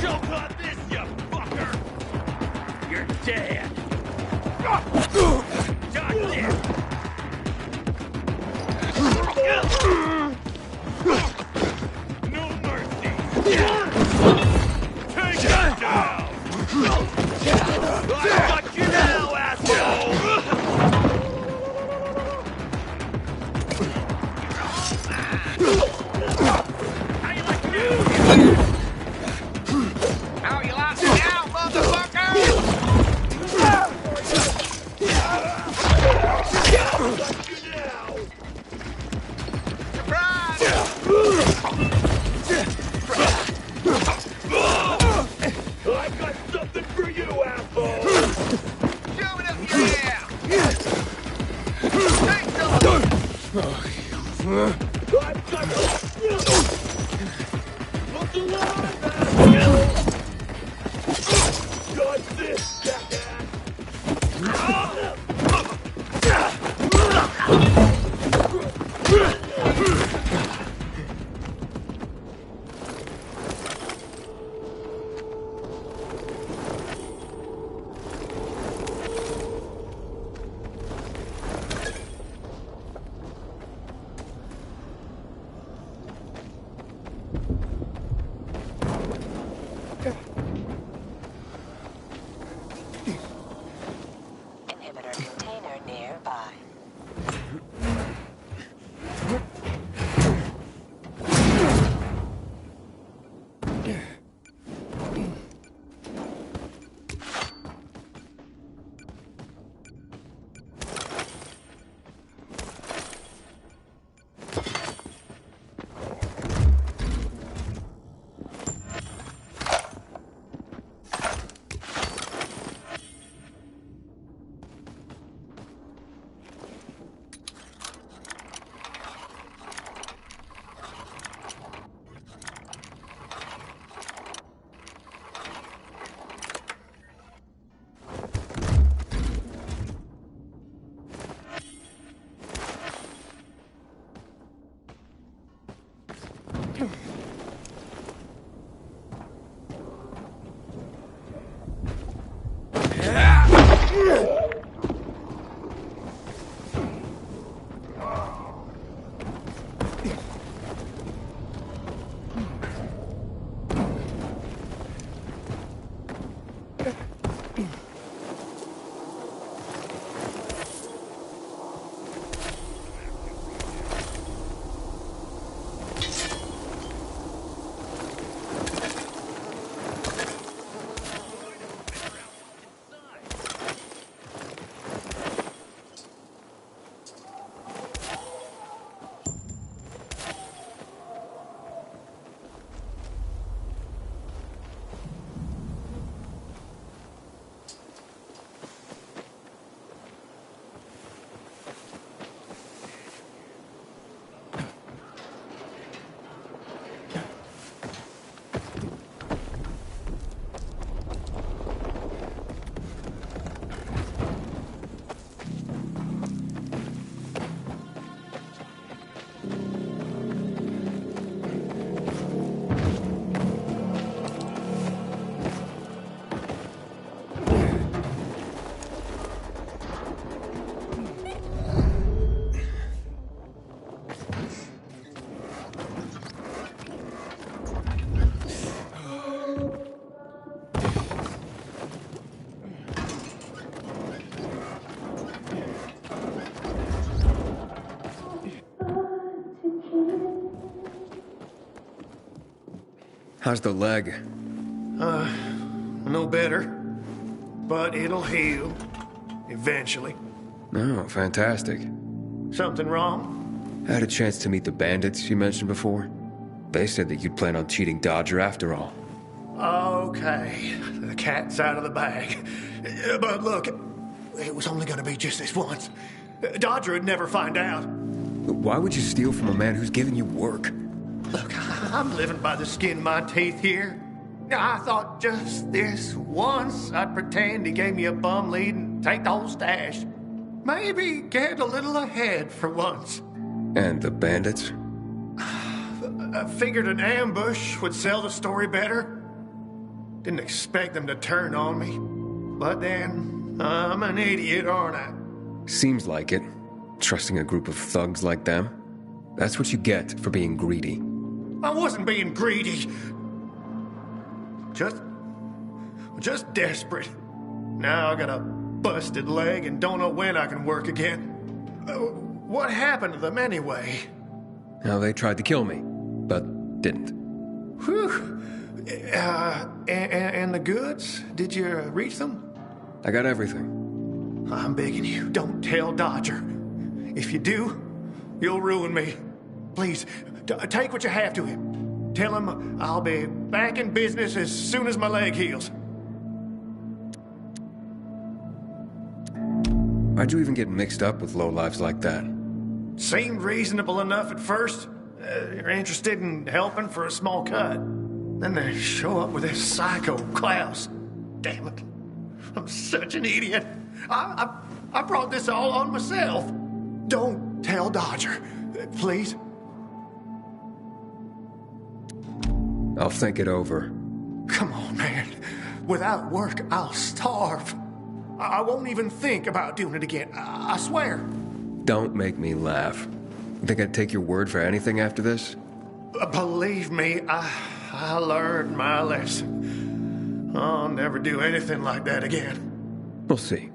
Choke on this, you fucker! You're dead! Got this! No mercy! Take it down! I got you now, asshole! How you like you? How you like me now, motherfucker? I got something for you, asshole! Show it up your ass! Take some of it! I've got look alive, asshole! Got this, jackass! Inhibitor container nearby. How's the leg? No better. But it'll heal. Eventually. Oh, fantastic. Something wrong? I had a chance to meet the bandits you mentioned before. They said that you'd plan on cheating Dodger after all. Okay. The cat's out of the bag. But look, it was only gonna be just this once. Dodger would never find out. Why would you steal from a man who's giving you work? Look, I'm living by the skin of my teeth here. I thought just this once I'd pretend he gave me a bum lead and take the whole stash. Maybe get a little ahead for once. And the bandits? I figured an ambush would sell the story better. Didn't expect them to turn on me. But then, I'm an idiot, aren't I? Seems like it. Trusting a group of thugs like them. That's what you get for being greedy. I wasn't being greedy. Just desperate. Now I got a busted leg and don't know when I can work again. What happened to them anyway? Now, they tried to kill me, but didn't. Whew. And the goods? Did you reach them? I got everything. I'm begging you, don't tell Dodger. If you do, you'll ruin me. Please, take what you have to him. Tell him I'll be back in business as soon as my leg heals. Why'd you even get mixed up with lowlifes like that? Seemed reasonable enough at first. You're interested in helping for a small cut. Then they show up with this psycho Klaus. Damn it. I'm such an idiot. I brought this all on myself. Don't tell Dodger, please. I'll think it over. Come on, man. Without work, I'll starve. I won't even think about doing it again. I swear. Don't make me laugh. You think I'd take your word for anything after this? Believe me, I learned my lesson. I'll never do anything like that again. We'll see.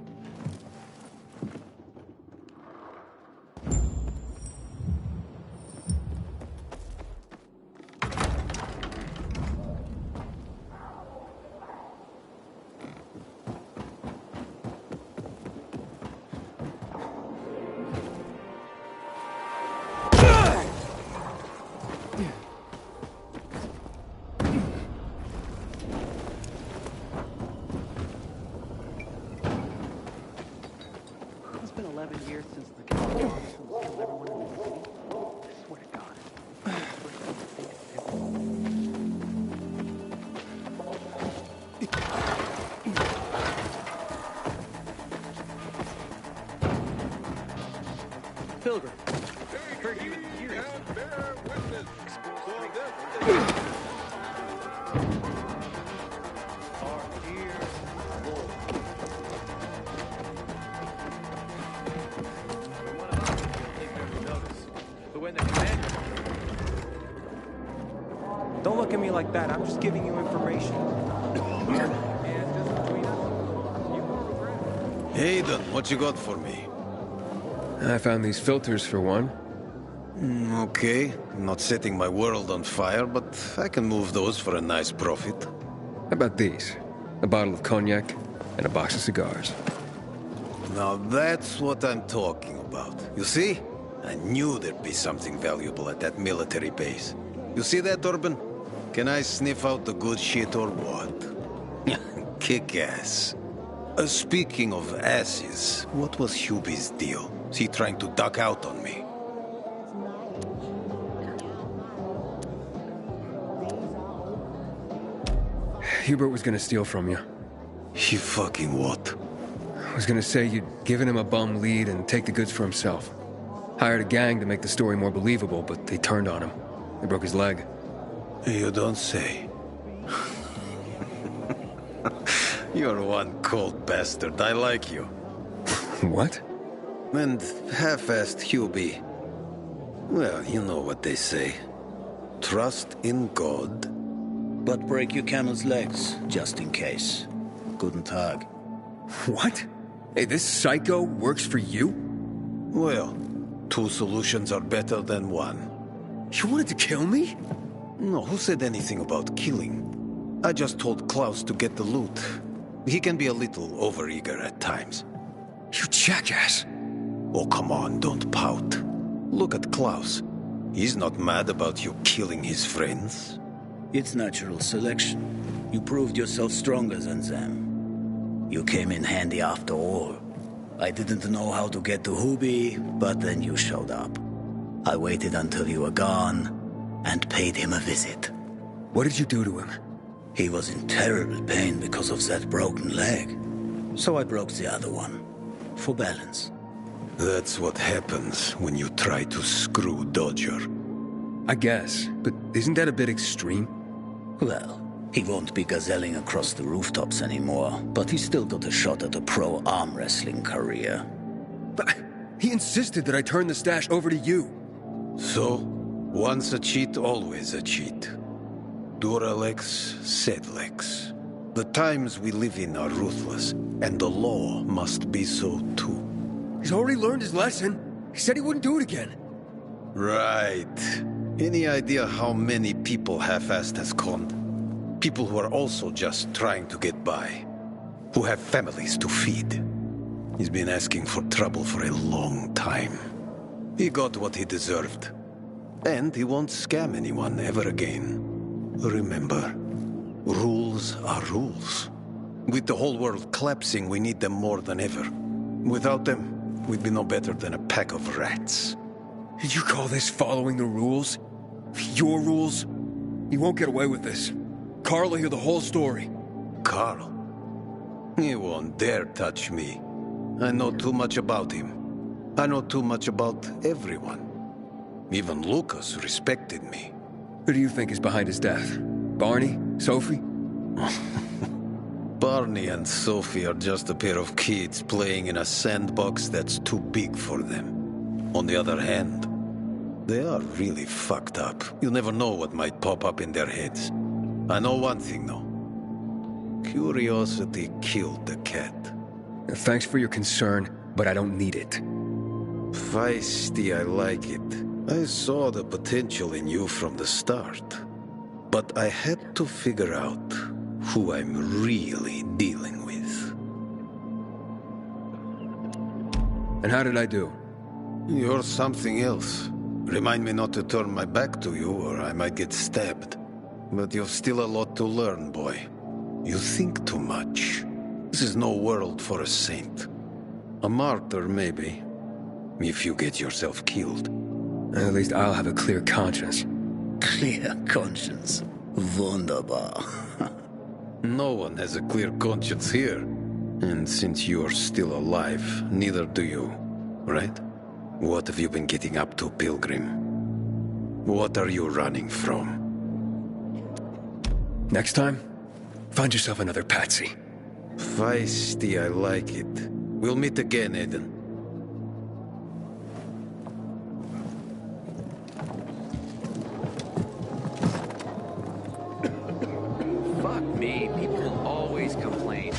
It's been 11 years since the killed everyone in the city. I swear to God. Pilgrim. Heard you in years. But when the commander... Don't look at me like that. I'm just giving you information. Hayden, what you got for me? I found these filters for one. Okay. I'm not setting my world on fire, but I can move those for a nice profit. How about these? A bottle of cognac and a box of cigars. Now that's what I'm talking about. You see? I knew there'd be something valuable at that military base. You see that, Urban? Can I sniff out the good shit or what? Kick ass. Speaking of asses, what was Hubie's deal? Is he trying to duck out on me? Hubert was gonna steal from you. He fucking what? I was gonna say you'd given him a bum lead and take the goods for himself. Hired a gang to make the story more believable, but they turned on him. They broke his leg. You don't say. You're one cold bastard. I like you. What? And half-assed Hubie. Well, you know what they say. Trust in God. But break your camel's legs, just in case. Guten Tag. What? Hey, this psycho works for you? Well, two solutions are better than one. You wanted to kill me? No, who said anything about killing? I just told Klaus to get the loot. He can be a little overeager at times. You jackass! Oh, come on, don't pout. Look at Klaus. He's not mad about you killing his friends. It's natural selection. You proved yourself stronger than them. You came in handy after all. I didn't know how to get to Hubie, but then you showed up. I waited until you were gone, and paid him a visit. What did you do to him? He was in terrible pain because of that broken leg. So I broke the other one. For balance. That's what happens when you try to screw Dodger. I guess, but isn't that a bit extreme? Well, he won't be gazelling across the rooftops anymore, but he's still got a shot at a pro arm wrestling career. But he insisted that I turn the stash over to you. So, once a cheat, always a cheat. Duralex, Sedlex. The times we live in are ruthless, and the law must be so too. He's already learned his lesson. He said he wouldn't do it again. Right. Any idea how many people half-assed has conned? People who are also just trying to get by. Who have families to feed. He's been asking for trouble for a long time. He got what he deserved. And he won't scam anyone ever again. Remember, rules are rules. With the whole world collapsing, we need them more than ever. Without them, we'd be no better than a pack of rats. Did you call this following the rules? Your rules? You won't get away with this. Carl will hear the whole story. Carl? He won't dare touch me. I know too much about him. I know too much about everyone. Even Lucas respected me. Who do you think is behind his death? Barney? Sophie? Barney and Sophie are just a pair of kids playing in a sandbox that's too big for them. On the other hand, they are really fucked up. You never know what might pop up in their heads. I know one thing, though. Curiosity killed the cat. Thanks for your concern, but I don't need it. Feisty, I like it. I saw the potential in you from the start. But I had to figure out who I'm really dealing with. And how did I do? You're something else. Remind me not to turn my back to you, or I might get stabbed. But you've still a lot to learn, boy. You think too much. This is no world for a saint. A martyr, maybe. If you get yourself killed. At least I'll have a clear conscience. Clear conscience. Wunderbar. No one has a clear conscience here. And since you're still alive, neither do you, right? What have you been getting up to, Pilgrim? What are you running from? Next time, find yourself another patsy. Feisty, I like it. We'll meet again, Aiden. Fuck me, people will always complain.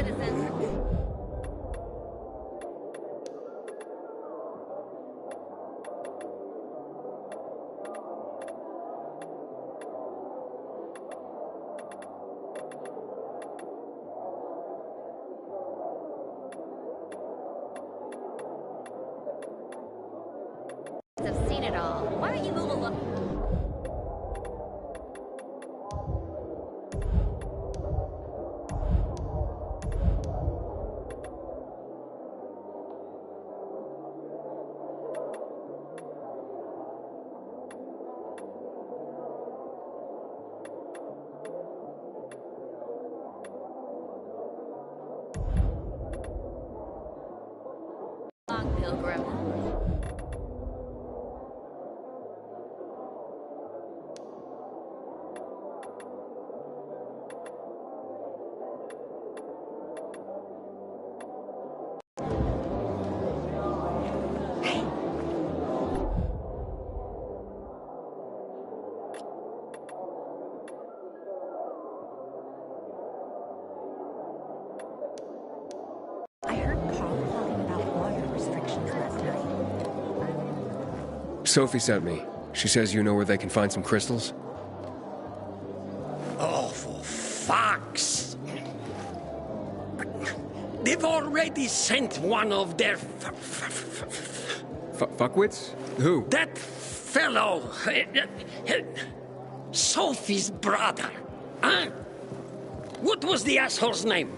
citizens. I've seen it all. Why don't you move along? Pilgrim. Sophie sent me. She says you know where they can find some crystals? Oh, for fuck's... They've already sent one of their... Fuckwits? Who? That fellow... Sophie's brother. Huh? What was the asshole's name?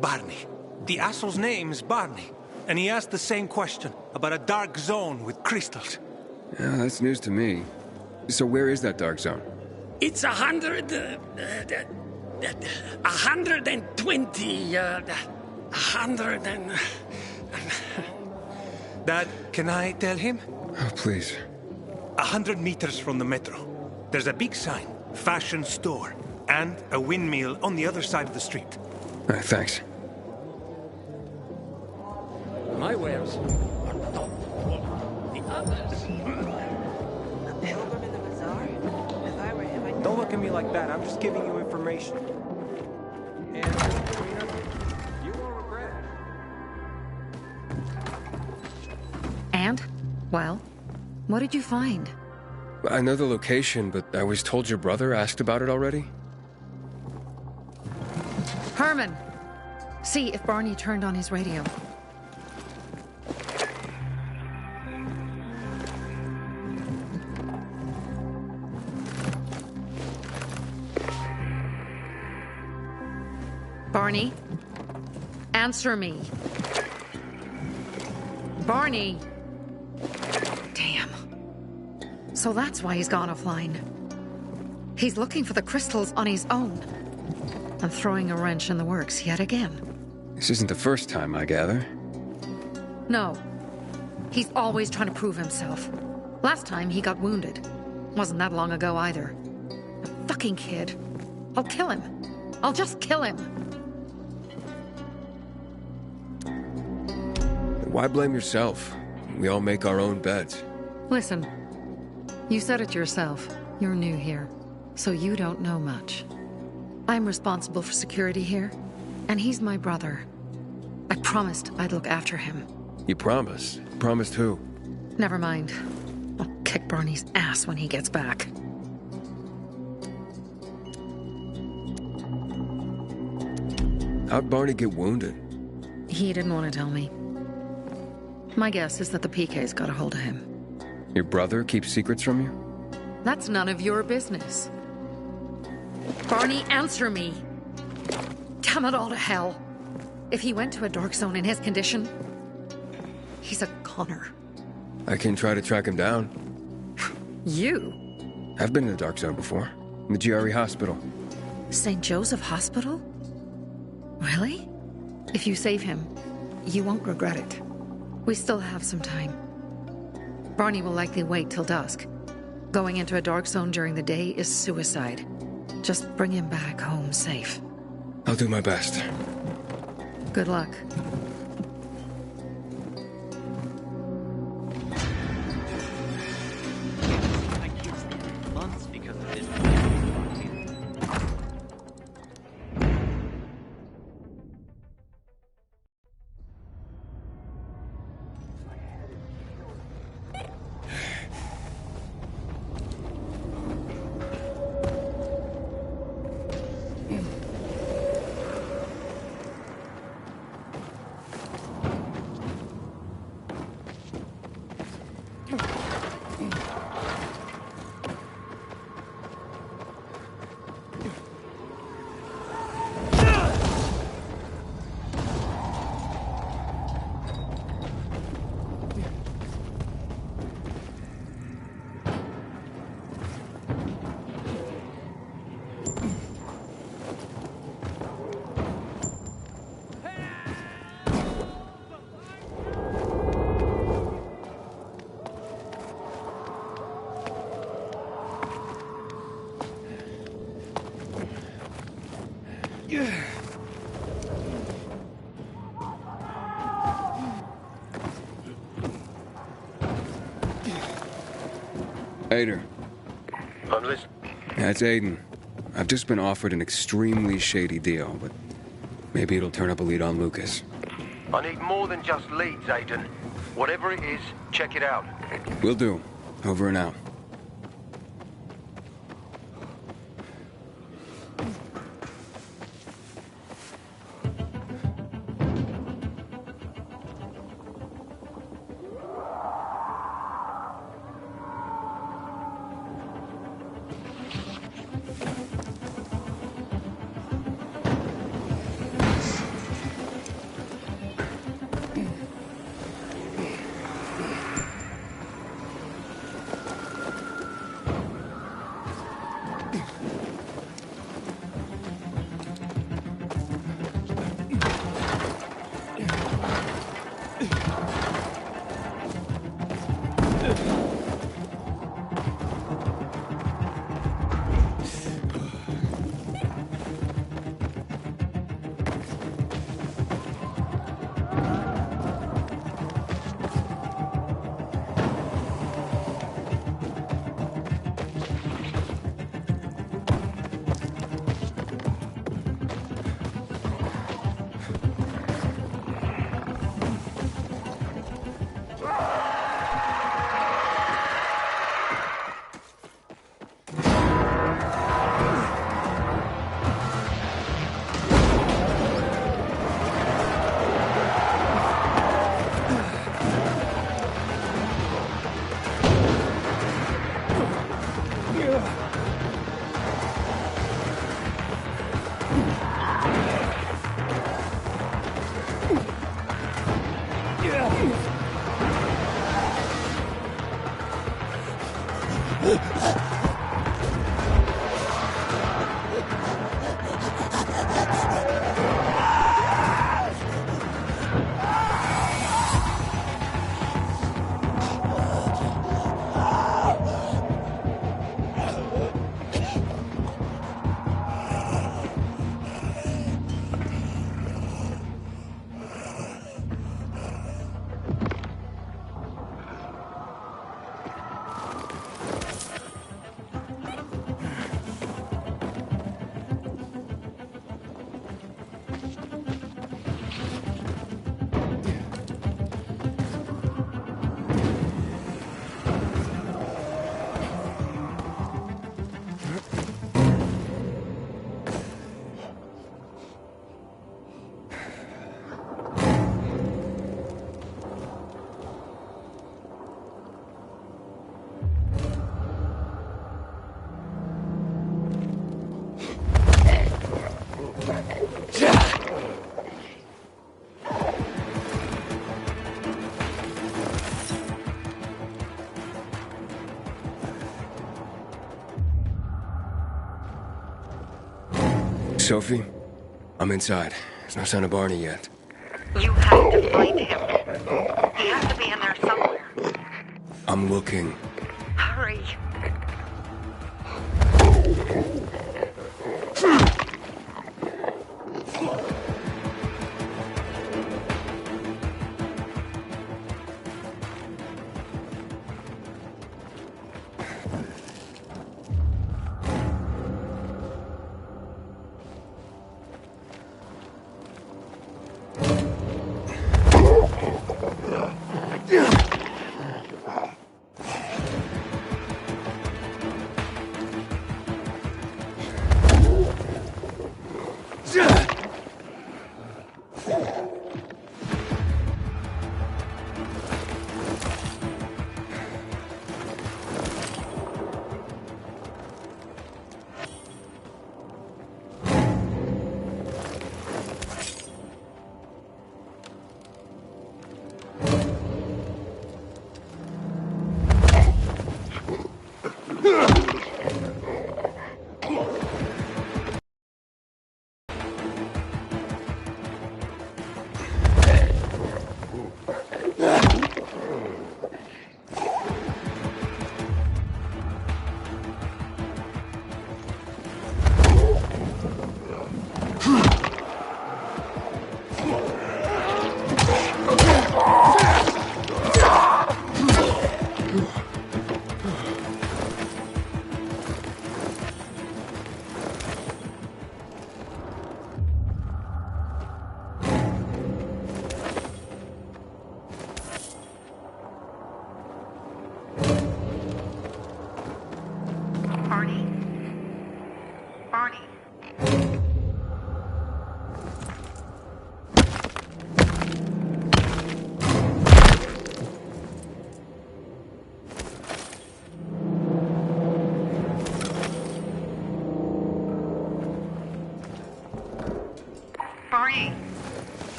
Barney. The asshole's name's Barney. And he asked the same question about a dark zone with crystals. Yeah, that's news to me. So where is that dark zone? It's 120... 100 and... Dad, can I tell him? Oh, please. 100 meters from the metro. There's a big sign, fashion store, and a windmill on the other side of the street. Thanks. My wares are top. The others... A pilgrim in the bazaar? If I were him, I'd... Don't look at me like that. I'm just giving you information. And, you won't regret it. And? Well, what did you find? I know the location, but I was told your brother asked about it already? Herman! See if Barney turned on his radio. Barney? Answer me. Barney! Damn. So that's why he's gone offline. He's looking for the crystals on his own. And throwing a wrench in the works yet again. This isn't the first time, I gather. No. He's always trying to prove himself. Last time he got wounded. Wasn't that long ago either. A fucking kid. I'll kill him. I'll just kill him. Why blame yourself? We all make our own beds. Listen, you said it yourself. You're new here, so you don't know much. I'm responsible for security here, and he's my brother. I promised I'd look after him. You promised? Promised who? Never mind. I'll kick Barney's ass when he gets back. How'd Barney get wounded? He didn't want to tell me. My guess is that the PK's got a hold of him. Your brother keeps secrets from you? That's none of your business. Barney, answer me! Damn it all to hell! If he went to a dark zone in his condition, he's a goner. I can try to track him down. You? I've been in the dark zone before. In the GRE hospital. St. Joseph Hospital? Really? If you save him, you won't regret it. We still have some time. Barney will likely wait till dusk. Going into a dark zone during the day is suicide. Just bring him back home safe. I'll do my best. Good luck. Months because of this. Ader. I'm listening. That's Aiden. I've just been offered an extremely shady deal, but maybe it'll turn up a lead on Lucas. I need more than just leads, Aiden. Whatever it is, check it out. Will do. Over and out. Sophie? I'm inside. There's no sign of Barney yet. You have to find him. He has to be in there somewhere. I'm looking. Hurry.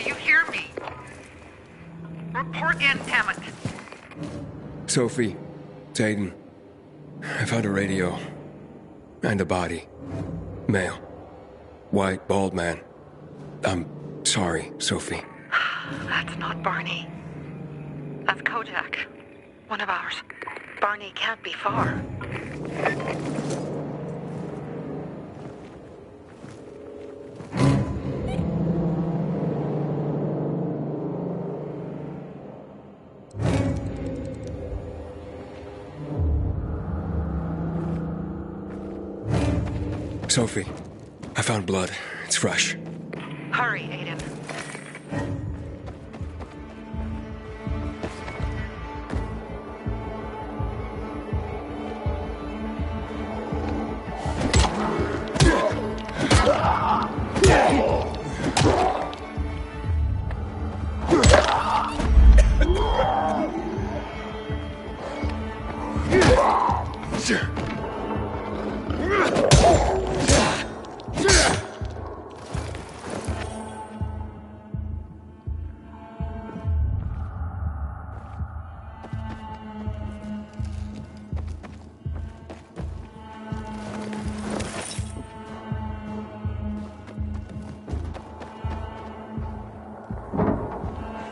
Do you hear me? Report in, damn it. Sophie, it's Aiden. I found a radio. And a body. Male. White, bald man. I'm sorry, Sophie. That's not Barney. That's Kojak. One of ours. Barney can't be far. Sophie, I found blood. It's fresh. Hurry, Aiden.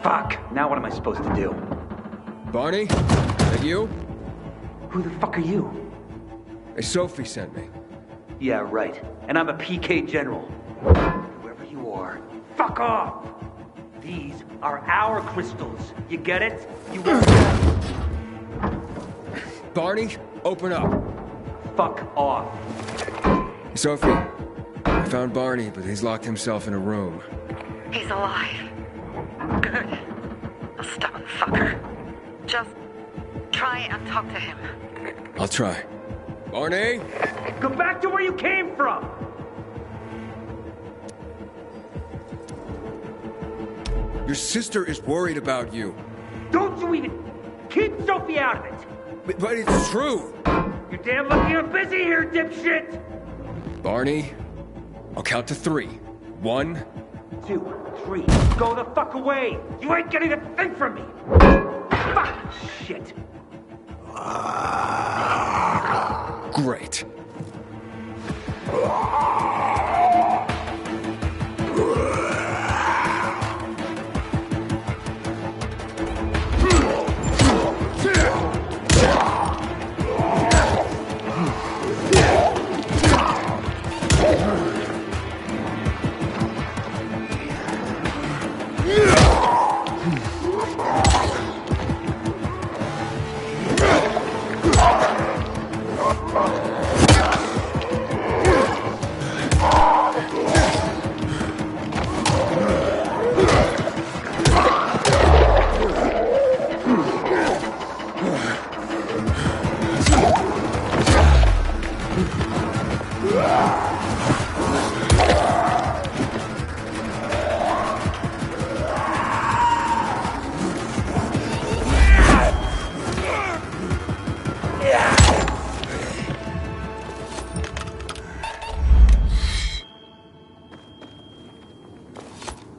Fuck! Now what am I supposed to do? Barney? Is that you? Who the fuck are you? Hey, Sophie sent me. Yeah, right. And I'm a PK General. Whoever you are, fuck off! These are our crystals. You get it? You won't. Barney, open up. Fuck off. Sophie, I found Barney, but he's locked himself in a room. He's alive. Good. A stubborn fucker. Just try and talk to him. I'll try. Barney? Go back to where you came from! Your sister is worried about you. Don't you even... Keep Sophie out of it! But it's true! You're damn lucky I'm busy here, dipshit! Barney, I'll count to 3. 1, 2, 3. Go the fuck away! You ain't getting a thing from me! Fuck! Shit! Great.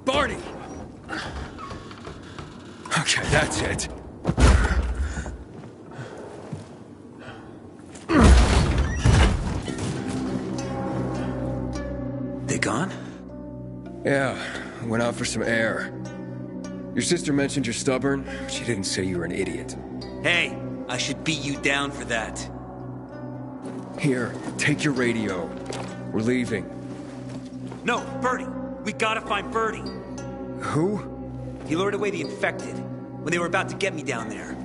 Barney! Okay, that's it. They gone? Yeah, went out for some air. Your sister mentioned you're stubborn. She didn't say you were an idiot. Hey, I should beat you down for that. Here, take your radio. We're leaving. No, Birdie! We gotta find Birdie! Who? He lured away the infected when they were about to get me down there.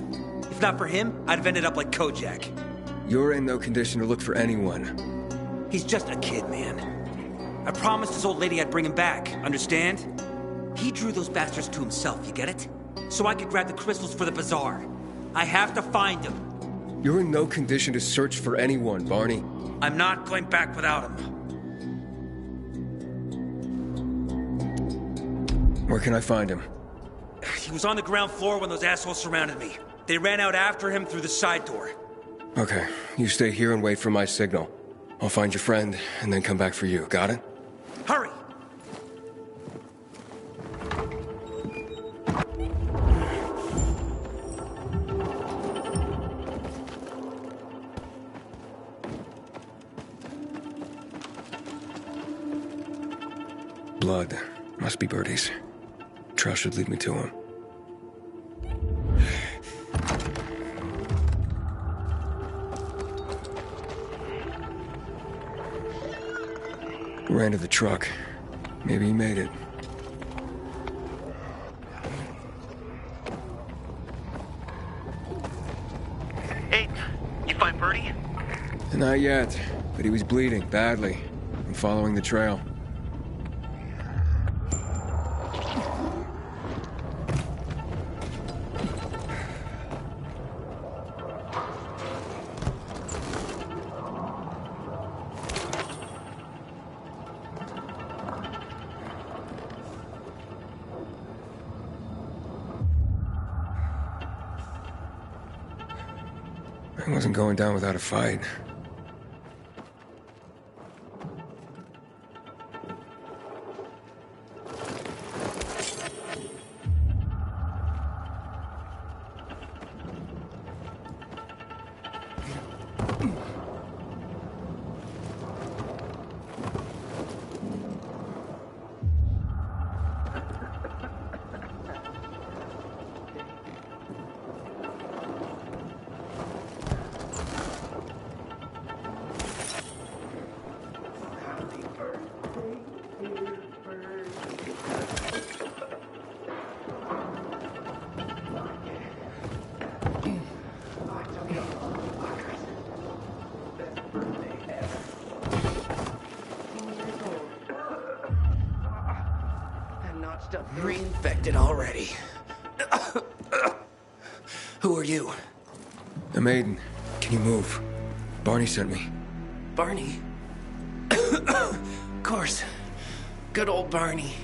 If not for him, I'd have ended up like Kojak. You're in no condition to look for anyone. He's just a kid, man. I promised his old lady I'd bring him back, understand? He drew those bastards to himself, you get it? So I could grab the crystals for the Bazaar. I have to find him. You're in no condition to search for anyone, Barney. I'm not going back without him. Where can I find him? He was on the ground floor when those assholes surrounded me. They ran out after him through the side door. Okay, you stay here and wait for my signal. I'll find your friend, and then come back for you. Got it? Hurry! blood. Must be Birdie's. Trail should lead me to him. Ran to the truck. Maybe he made it. Hey, you find Birdie? Not yet, but he was bleeding badly. I'm following the trail. I wasn't going down without a fight. Notched up 3 infected already. Who are you? I'm Aiden. Can you move? Barney sent me. Barney? Of course. Good old Barney.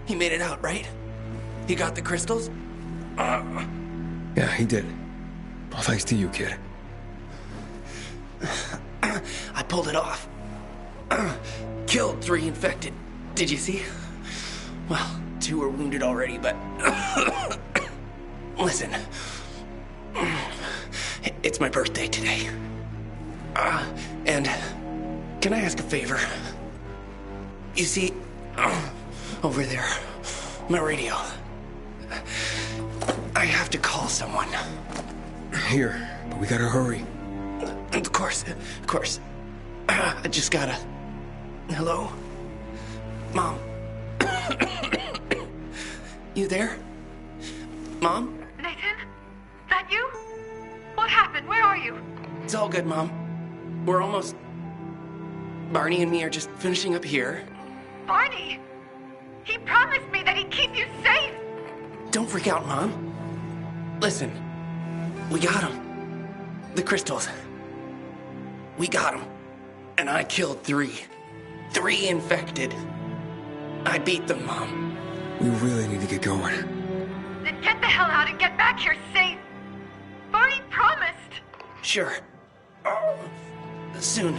He made it out, right? He got the crystals? Yeah, he did. All thanks to you, kid. I pulled it off. Killed 3 infected. Did you see? Well, 2 are wounded already, but... Listen. It's my birthday today. And can I ask a favor? You see, over there, my radio. I have to call someone. Here, but we gotta hurry. Of course. I just gotta... Hello? Mom? You there? Mom? Nathan? That you? What happened? Where are you? It's all good, Mom. We're almost... Barney and me are just finishing up here. Barney! He promised me that he'd keep you safe! Don't freak out, Mom. Listen. We got him. The crystals. We got him. And I killed 3. 3 infected. I beat them, Mom. We really need to get going. Then get the hell out and get back here safe! Barney promised! Sure. Soon.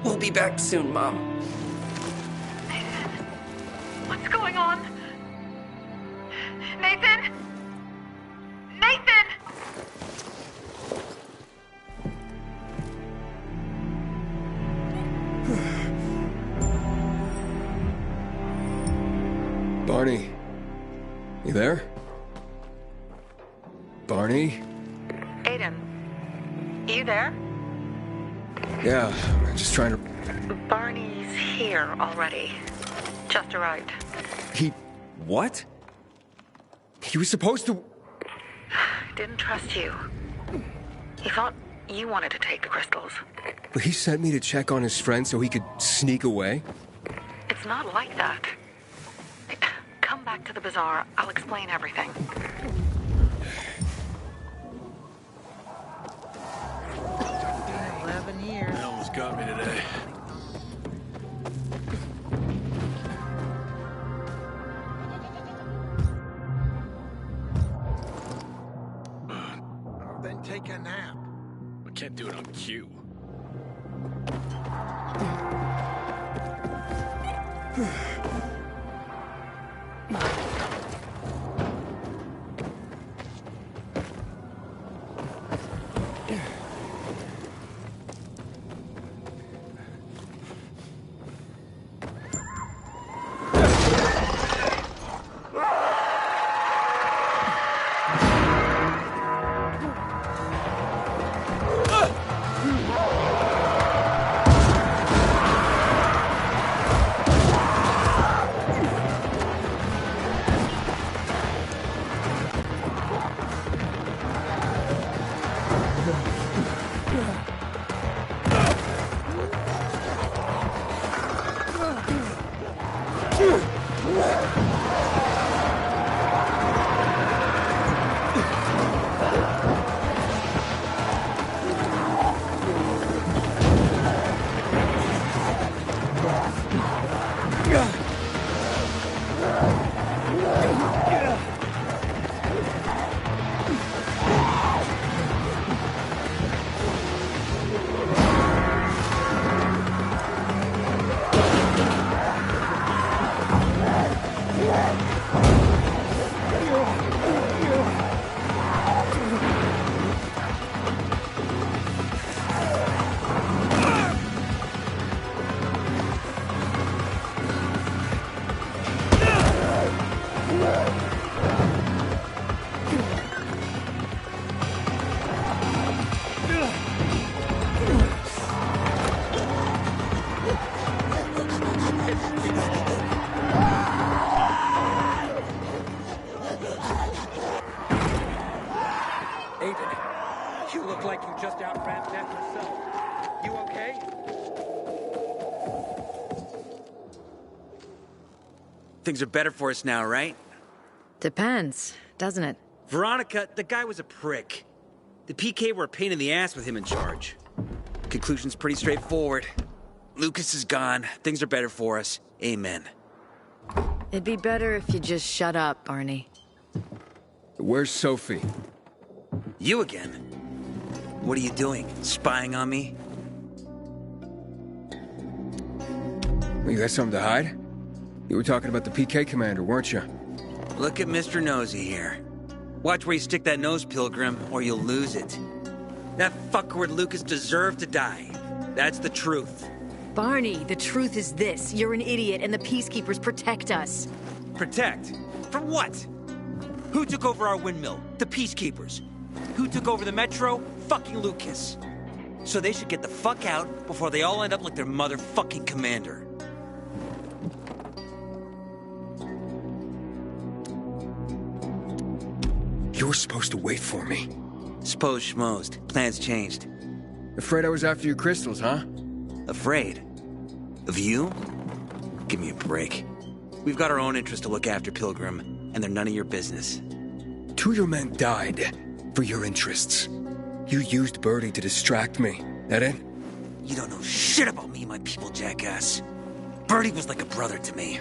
We'll be back soon, Mom. Nathan? What's going on? Nathan? Nathan! Barney. You there? Barney? Aiden, you there? Yeah, I'm just trying to... Barney's here already. Just arrived. He... what? He was supposed to... Didn't trust you. He thought you wanted to take the crystals. But he sent me to check on his friend so he could sneak away? It's not like that. Come back to the bazaar. I'll explain everything. They almost got me today. Then take a nap. I can't do it on cue. Aiden, you look like you just outran death yourself. You okay? Things are better for us now, right? Depends, doesn't it? Veronica, the guy was a prick. The PK were a pain in the ass with him in charge. Conclusion's pretty straightforward. Lucas is gone. Things are better for us. Amen. It'd be better if you just shut up, Barney. Where's Sophie? You again? What are you doing? Spying on me? You got something to hide? You were talking about the PK commander, weren't you? Look at Mr. Nosy here. Watch where you stick that nose, Pilgrim, or you'll lose it. That fuckward Lucas deserved to die. That's the truth. Barney, the truth is this. You're an idiot and the Peacekeepers protect us. Protect? From what? Who took over our windmill? The Peacekeepers. Who took over the Metro? Fucking Lucas. So they should get the fuck out before they all end up like their motherfucking commander. You were supposed to wait for me. Suppose schmozed. Plans changed. Afraid I was after your crystals, huh? Afraid? Of you? Give me a break. We've got our own interests to look after, Pilgrim, and they're none of your business. 2 of your men died for your interests. You used Birdie to distract me. That it? You don't know shit about me and my people, jackass. Birdie was like a brother to me.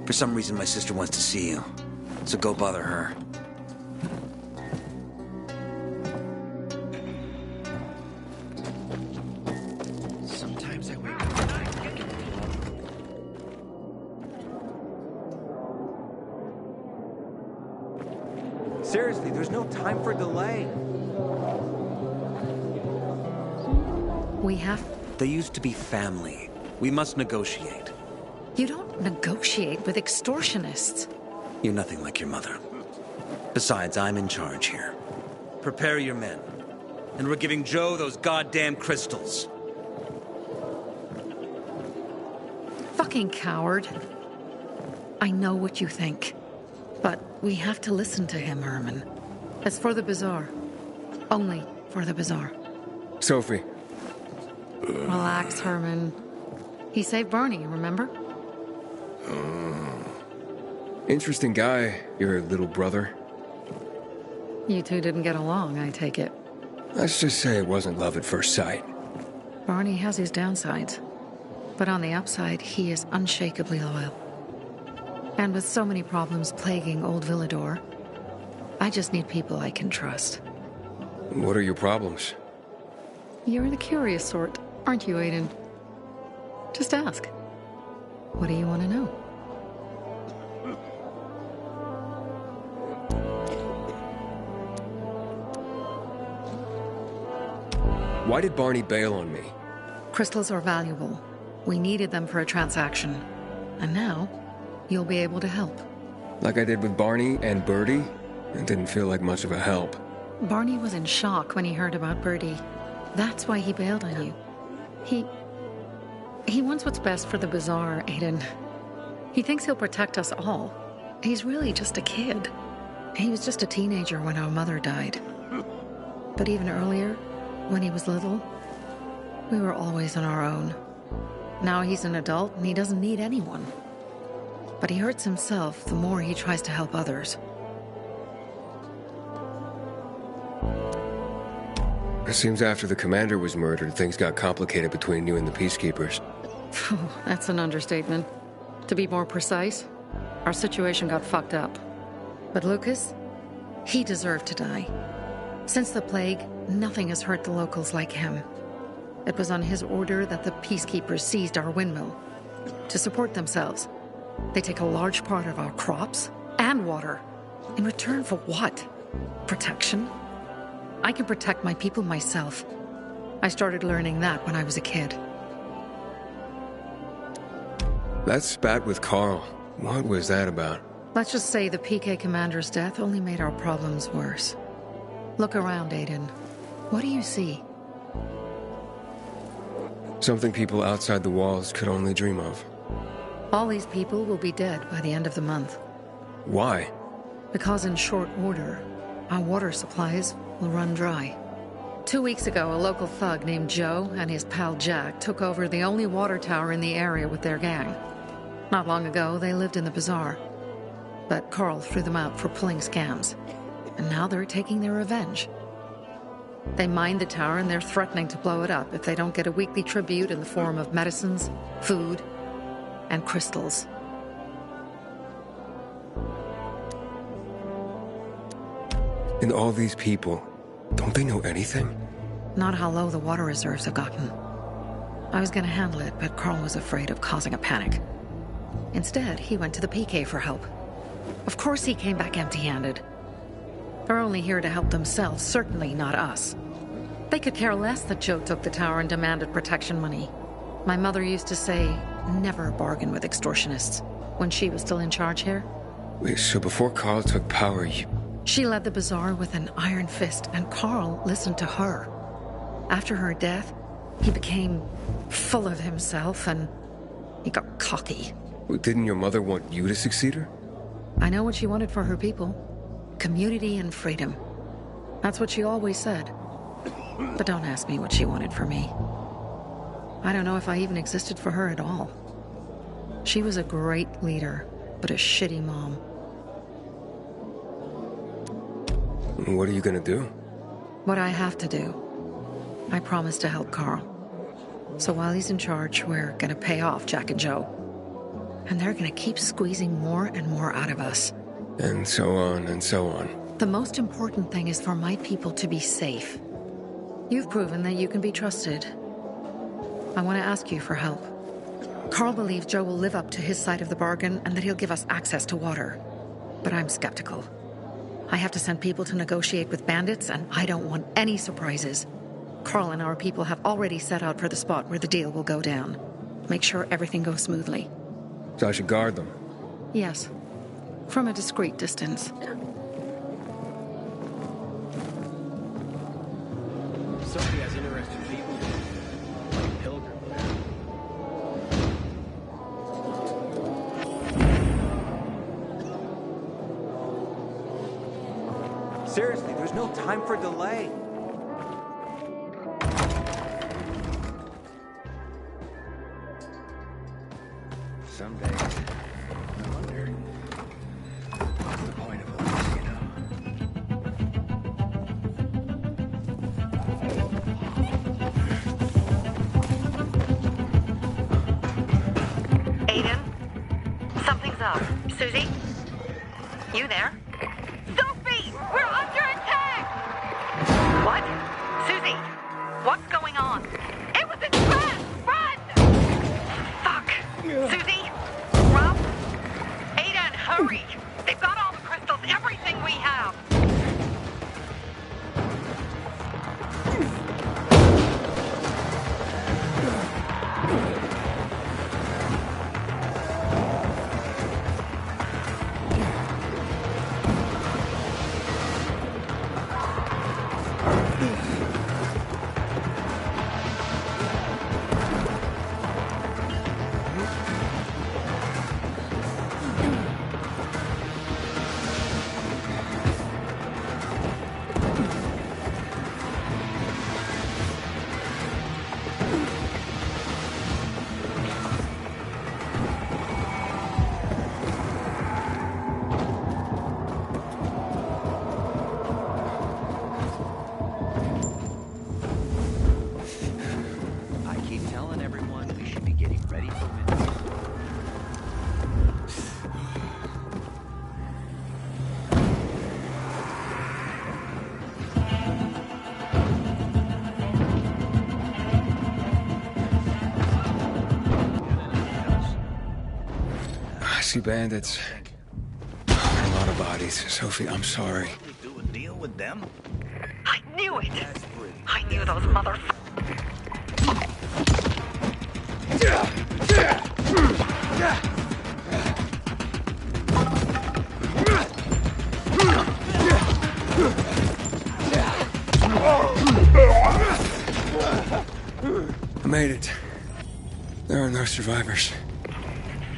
For some reason, my sister wants to see you. So go bother her. Sometimes I wake up. Seriously, there's no time for delay. We have... They used to be family. We must negotiate. You don't negotiate with extortionists. You're nothing like your mother. Besides, I'm in charge here. Prepare your men. And we're giving Joe those goddamn crystals. Fucking coward. I know what you think. But we have to listen to him, Herman. It's for the Bazaar. Only for the Bazaar. Sophie. Relax, Herman. He saved Barney, remember? Interesting guy, your little brother. You two didn't get along, I take it. Let's just say it wasn't love at first sight. Barney has his downsides. But on the upside, he is unshakably loyal. And with so many problems plaguing old Villador, I just need people I can trust. What are your problems? You're the curious sort, aren't you, Aiden? Just ask. What do you want to know? Why did Barney bail on me? Crystals are valuable. We needed them for a transaction. And now, you'll be able to help. Like I did with Barney and Birdie? It didn't feel like much of a help. Barney was in shock when he heard about Birdie. That's why he bailed on you. He wants what's best for the Bazaar, Aiden. He thinks he'll protect us all. He's really just a kid. He was just a teenager when our mother died. But even earlier, when he was little, we were always on our own. Now he's an adult and he doesn't need anyone. But he hurts himself the more he tries to help others. It seems after the commander was murdered, things got complicated between you and the peacekeepers. That's an understatement. To be more precise, our situation got fucked up. But Lucas, he deserved to die. Since the plague, nothing has hurt the locals like him. It was on his order that the peacekeepers seized our windmill. To support themselves, they take a large part of our crops and water. In return for what? Protection? I can protect my people myself. I started learning that when I was a kid. That spat with Carl, what was that about? Let's just say the PK commander's death only made our problems worse. Look around, Aiden. What do you see? Something people outside the walls could only dream of. All these people will be dead by the end of the month. Why? Because in short order, our water supplies will run dry. 2 weeks ago, a local thug named Joe and his pal Jack took over the only water tower in the area with their gang. Not long ago, they lived in the Bazaar. But Carl threw them out for pulling scams. And now they're taking their revenge. They mined the tower and they're threatening to blow it up if they don't get a weekly tribute in the form of medicines, food, and crystals. And all these people, don't they know anything? Not how low the water reserves have gotten. I was gonna handle it, but Carl was afraid of causing a panic. Instead, he went to the PK for help. Of course he came back empty-handed. They're only here to help themselves, certainly not us. They could care less that Joe took the tower and demanded protection money. My mother used to say, never bargain with extortionists, when she was still in charge here. Wait, so before Carl took power, you... She led the Bazaar with an iron fist, and Carl listened to her. After her death, he became full of himself, and he got cocky. Didn't your mother want you to succeed her? I know what she wanted for her people. Community and freedom. That's what she always said. But don't ask me what she wanted for me. I don't know if I even existed for her at all. She was a great leader, but a shitty mom. What are you gonna do? What I have to do. I promised to help Carl. So while he's in charge, we're gonna pay off Jack and Joe. And they're gonna keep squeezing more and more out of us. And so on and so on. The most important thing is for my people to be safe. You've proven that you can be trusted. I want to ask you for help. Carl believes Joe will live up to his side of the bargain and that he'll give us access to water. But I'm skeptical. I have to send people to negotiate with bandits, and I don't want any surprises. Carl and our people have already set out for the spot where the deal will go down. Make sure everything goes smoothly. So I should guard them? Yes. From a discreet distance. Somebody has interesting people. Like a pilgrim. Seriously, there's no time for delay. Some days, I wonder, what's the point of all this, you know? Aiden? Something's up. Susie? You there? Sophie! We're under attack! What? Susie? What's going on? It was a trap! Run! Fuck! Susie? Rob? Aiden, hurry! They've got all the crystals, everything we have! see bandits. A lot of bodies. Sophie, I'm sorry. Do a deal with them? I knew it! I knew those motherfuckers. I made it. There are no survivors.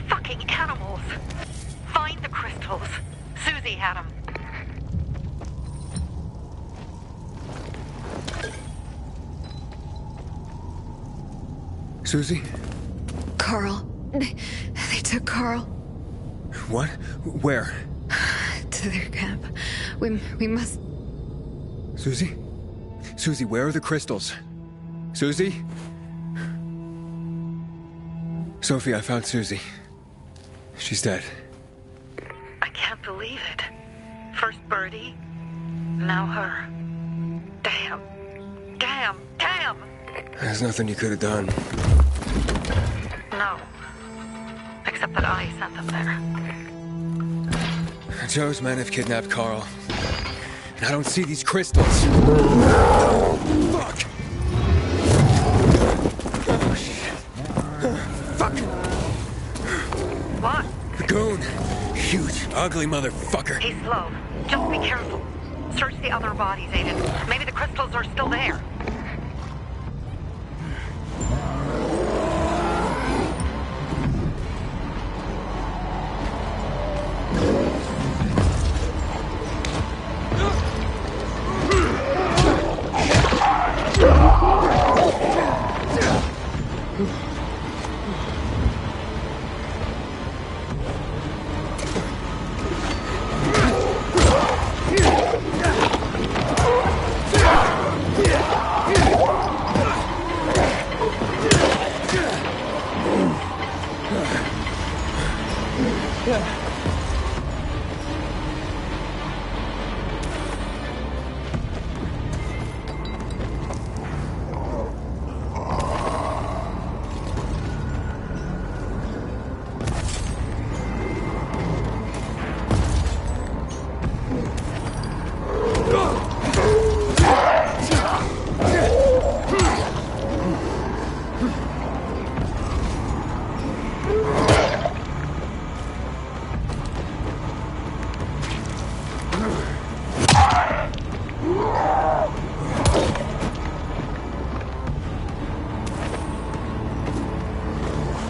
Fucking animals! Find the crystals. Susie had them. Susie? Carl. They took Carl What? Where? to their camp. We must... Susie? Susie, where are the crystals? Susie? Sophie, I found Susie. She's dead. I can't believe it. First Birdie, now her. Damn. Damn. Damn! There's nothing you could have done. No. Except that I sent them there. Joe's men have kidnapped Carl. And I don't see these crystals. Fuck! Oh, shit. Fuck! What? The goon. Huge, ugly motherfucker. He's slow. Just be careful. Search the other bodies, Aiden. Maybe the crystals are still there.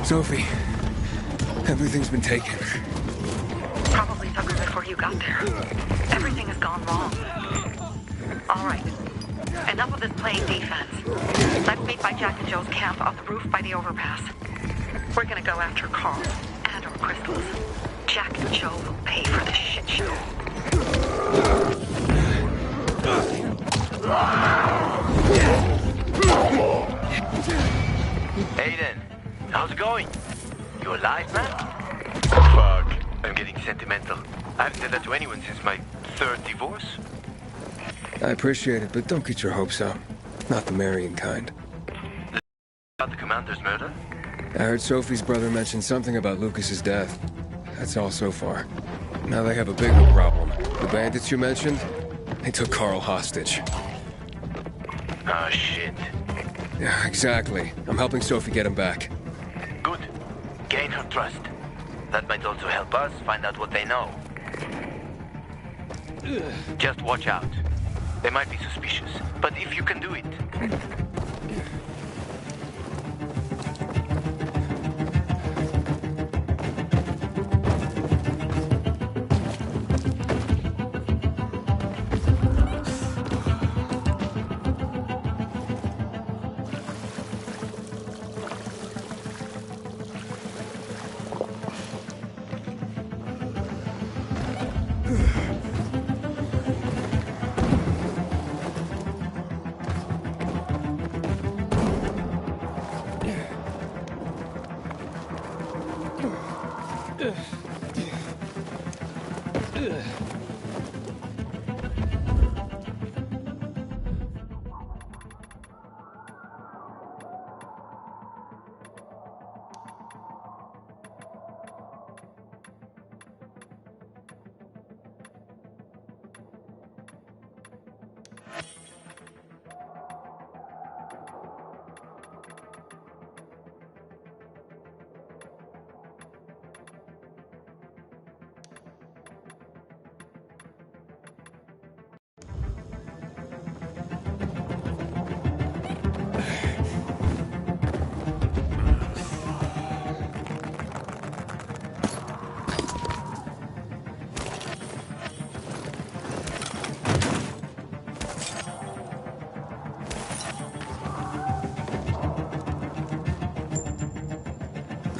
Sophie, everything's been taken. Probably took her before you got there. Everything has gone wrong. All right. Enough of this playing defense. Let's meet by Jack and Joe's camp on the roof by the overpass. We're gonna go after Carl and our crystals. Jack and Joe will pay for this shit show. Aiden, how's it going? You alive, man? Fuck, I'm getting sentimental. I haven't said that to anyone since my third divorce. I appreciate it, but don't get your hopes up. Not the marrying kind. About the commander's murder? I heard Sophie's brother mention something about Lucas's death. That's all so far. Now they have a bigger problem. The bandits you mentioned, they took Carl hostage. Ah, shit. Yeah, exactly. I'm helping Sophie get him back. Good. Gain her trust. That might also help us find out what they know. Just watch out. They might be suspicious, but if you can do it...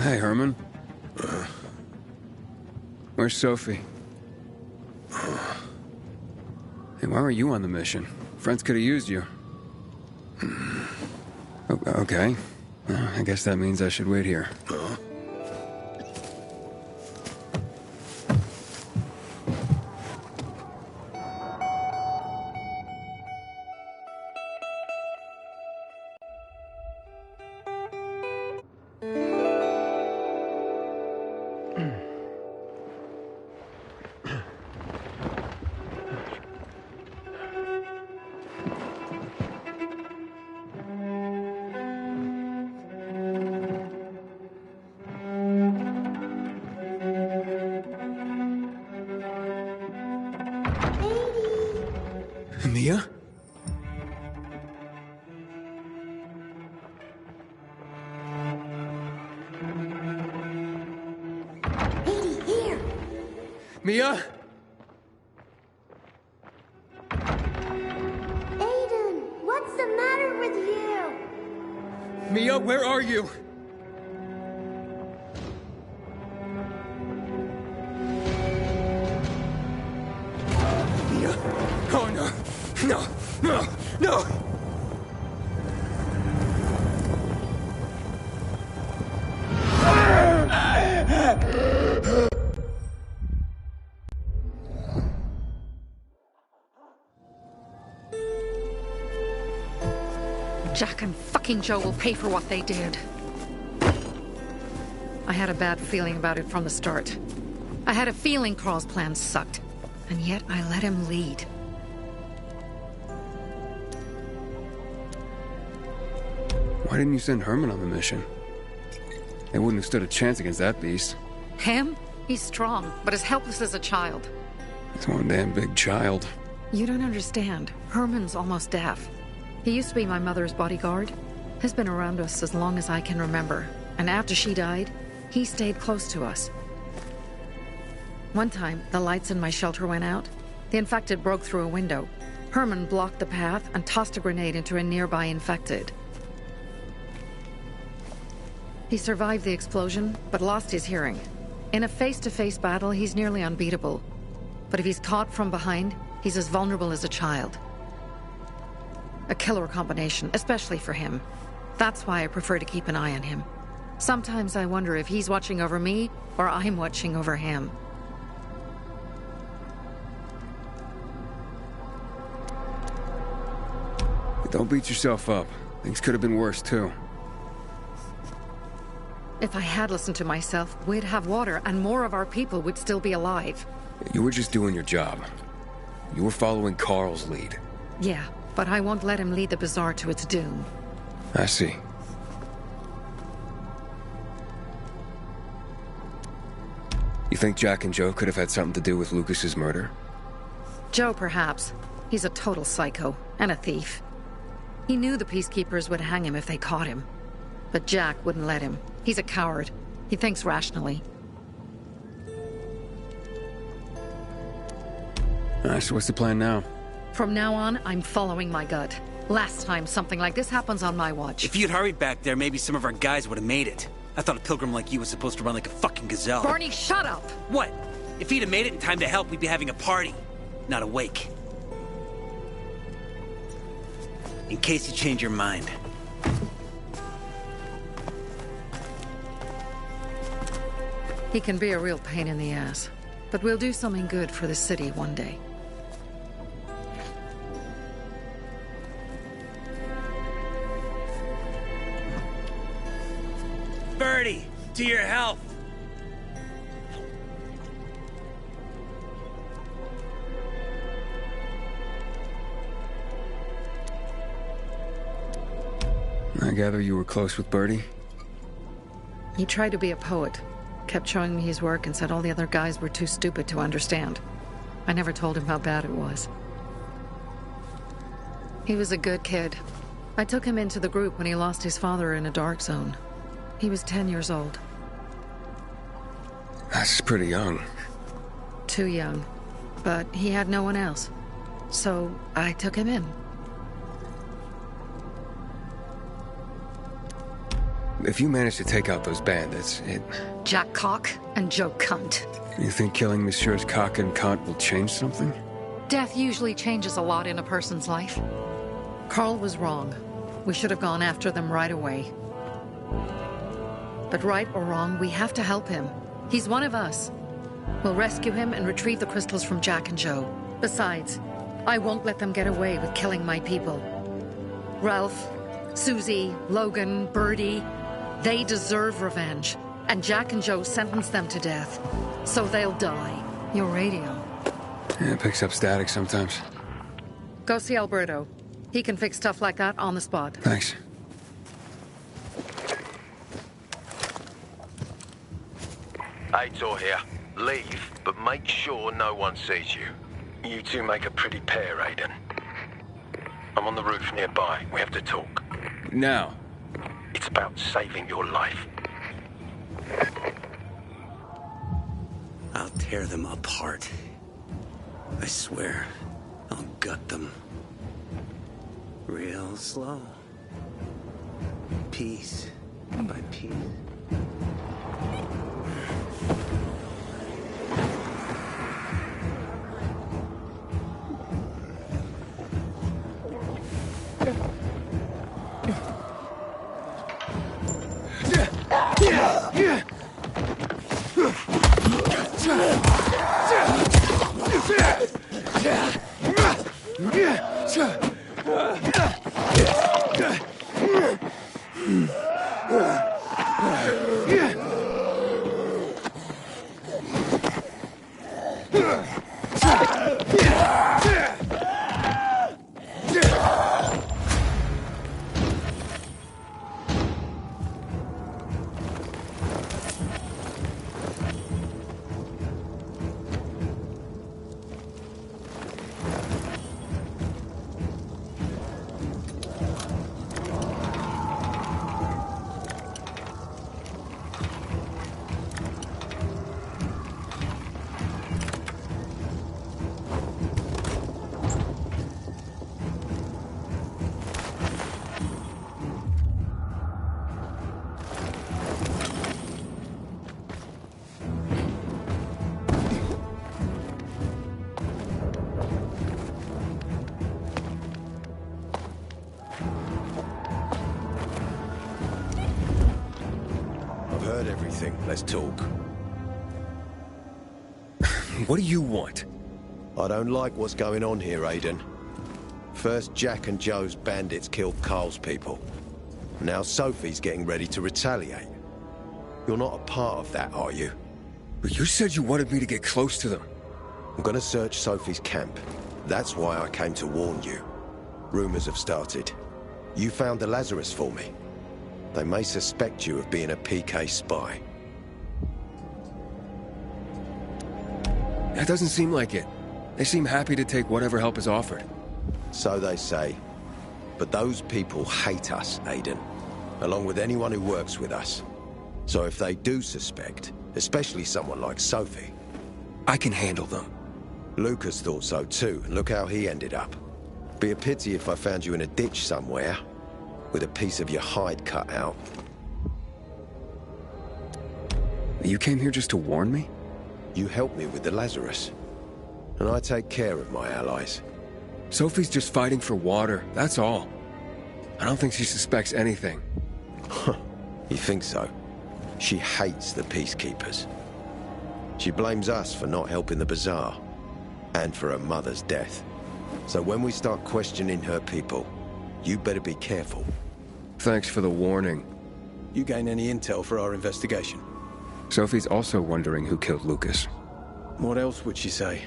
Hey, Herman. Where's Sophie? Hey, why were you on the mission? Friends could have used you. Okay. I guess that means I should wait here. Mia? Edie, here! Mia? Aiden, what's the matter with you? Mia, where are you? Mia? Oh, no. No, no, no! Jack and fucking Joe will pay for what they did. I had a bad feeling about it from the start. I had a feeling Carl's plan sucked, and yet I let him lead. Why didn't you send Herman on the mission? They wouldn't have stood a chance against that beast. Him? He's strong, but as helpless as a child. He's one damn big child. You don't understand. Herman's almost deaf. He used to be my mother's bodyguard. Has been around us as long as I can remember. And after she died, he stayed close to us. One time, the lights in my shelter went out. The infected broke through a window. Herman blocked the path and tossed a grenade into a nearby infected. He survived the explosion, but lost his hearing. In a face-to-face battle, he's nearly unbeatable. But if he's caught from behind, he's as vulnerable as a child. A killer combination, especially for him. That's why I prefer to keep an eye on him. Sometimes I wonder if he's watching over me, or I'm watching over him. Don't beat yourself up. Things could have been worse, too. If I had listened to myself, we'd have water, and more of our people would still be alive. You were just doing your job. You were following Carl's lead. Yeah, but I won't let him lead the Bazaar to its doom. I see. You think Jack and Joe could have had something to do with Lucas's murder? Joe, perhaps. He's a total psycho, and a thief. He knew the Peacekeepers would hang him if they caught him. But Jack wouldn't let him. He's a coward. He thinks rationally. So what's the plan now? From now on, I'm following my gut. Last time something like this happens on my watch. If you'd hurried back there, maybe some of our guys would have made it. I thought a pilgrim like you was supposed to run like a fucking gazelle. Barney, shut up! What? If he'd have made it in time to help, we'd be having a party, not a wake. In case you change your mind. He can be a real pain in the ass. But we'll do something good for the city one day. Birdie, to your health. I gather you were close with Birdie? He tried to be a poet, kept showing me his work and said all the other guys were too stupid to understand. I never told him how bad it was. He was a good kid. I took him into the group when he lost his father in a dark zone. He was 10 years old. That's pretty young. Too young. But he had no one else. So I took him in. If you manage to take out those bandits, Jack Cock and Joe Cunt. You think killing Messieurs Cock and Cunt will change something? Death usually changes a lot in a person's life. Carl was wrong. We should have gone after them right away. But right or wrong, we have to help him. He's one of us. We'll rescue him and retrieve the crystals from Jack and Joe. Besides, I won't let them get away with killing my people. Ralph, Susie, Logan, Birdie, they deserve revenge. And Jack and Joe sentenced them to death. So they'll die. Your radio. Yeah, it picks up static sometimes. Go see Alberto. He can fix stuff like that on the spot. Thanks. Aitor here. Leave, but make sure no one sees you. You two make a pretty pair, Aiden. I'm on the roof nearby. We have to talk. Now. It's about saving your life. I'll tear them apart. I swear, I'll gut them. Real slow. Piece by piece. Let's talk. What do you want? I don't like what's going on here, Aiden. First, Jack and Joe's bandits killed Carl's people. Now Sophie's getting ready to retaliate. You're not a part of that, are you? But you said you wanted me to get close to them. I'm gonna search Sophie's camp. That's why I came to warn you. Rumors have started. You found the Lazarus for me. They may suspect you of being a PK spy. That doesn't seem like it. They seem happy to take whatever help is offered. So they say. But those people hate us, Aiden. Along with anyone who works with us. So if they do suspect, especially someone like Sophie... I can handle them. Lucas thought so too, and look how he ended up. Be a pity if I found you in a ditch somewhere, with a piece of your hide cut out. You came here just to warn me? You helped me with the Lazarus. And I take care of my allies. Sophie's just fighting for water, that's all. I don't think she suspects anything. You think so? She hates the Peacekeepers. She blames us for not helping the Bazaar, and for her mother's death. So when we start questioning her people, you better be careful. Thanks for the warning. You gain any intel for our investigation? Sophie's also wondering who killed Lucas. What else would she say?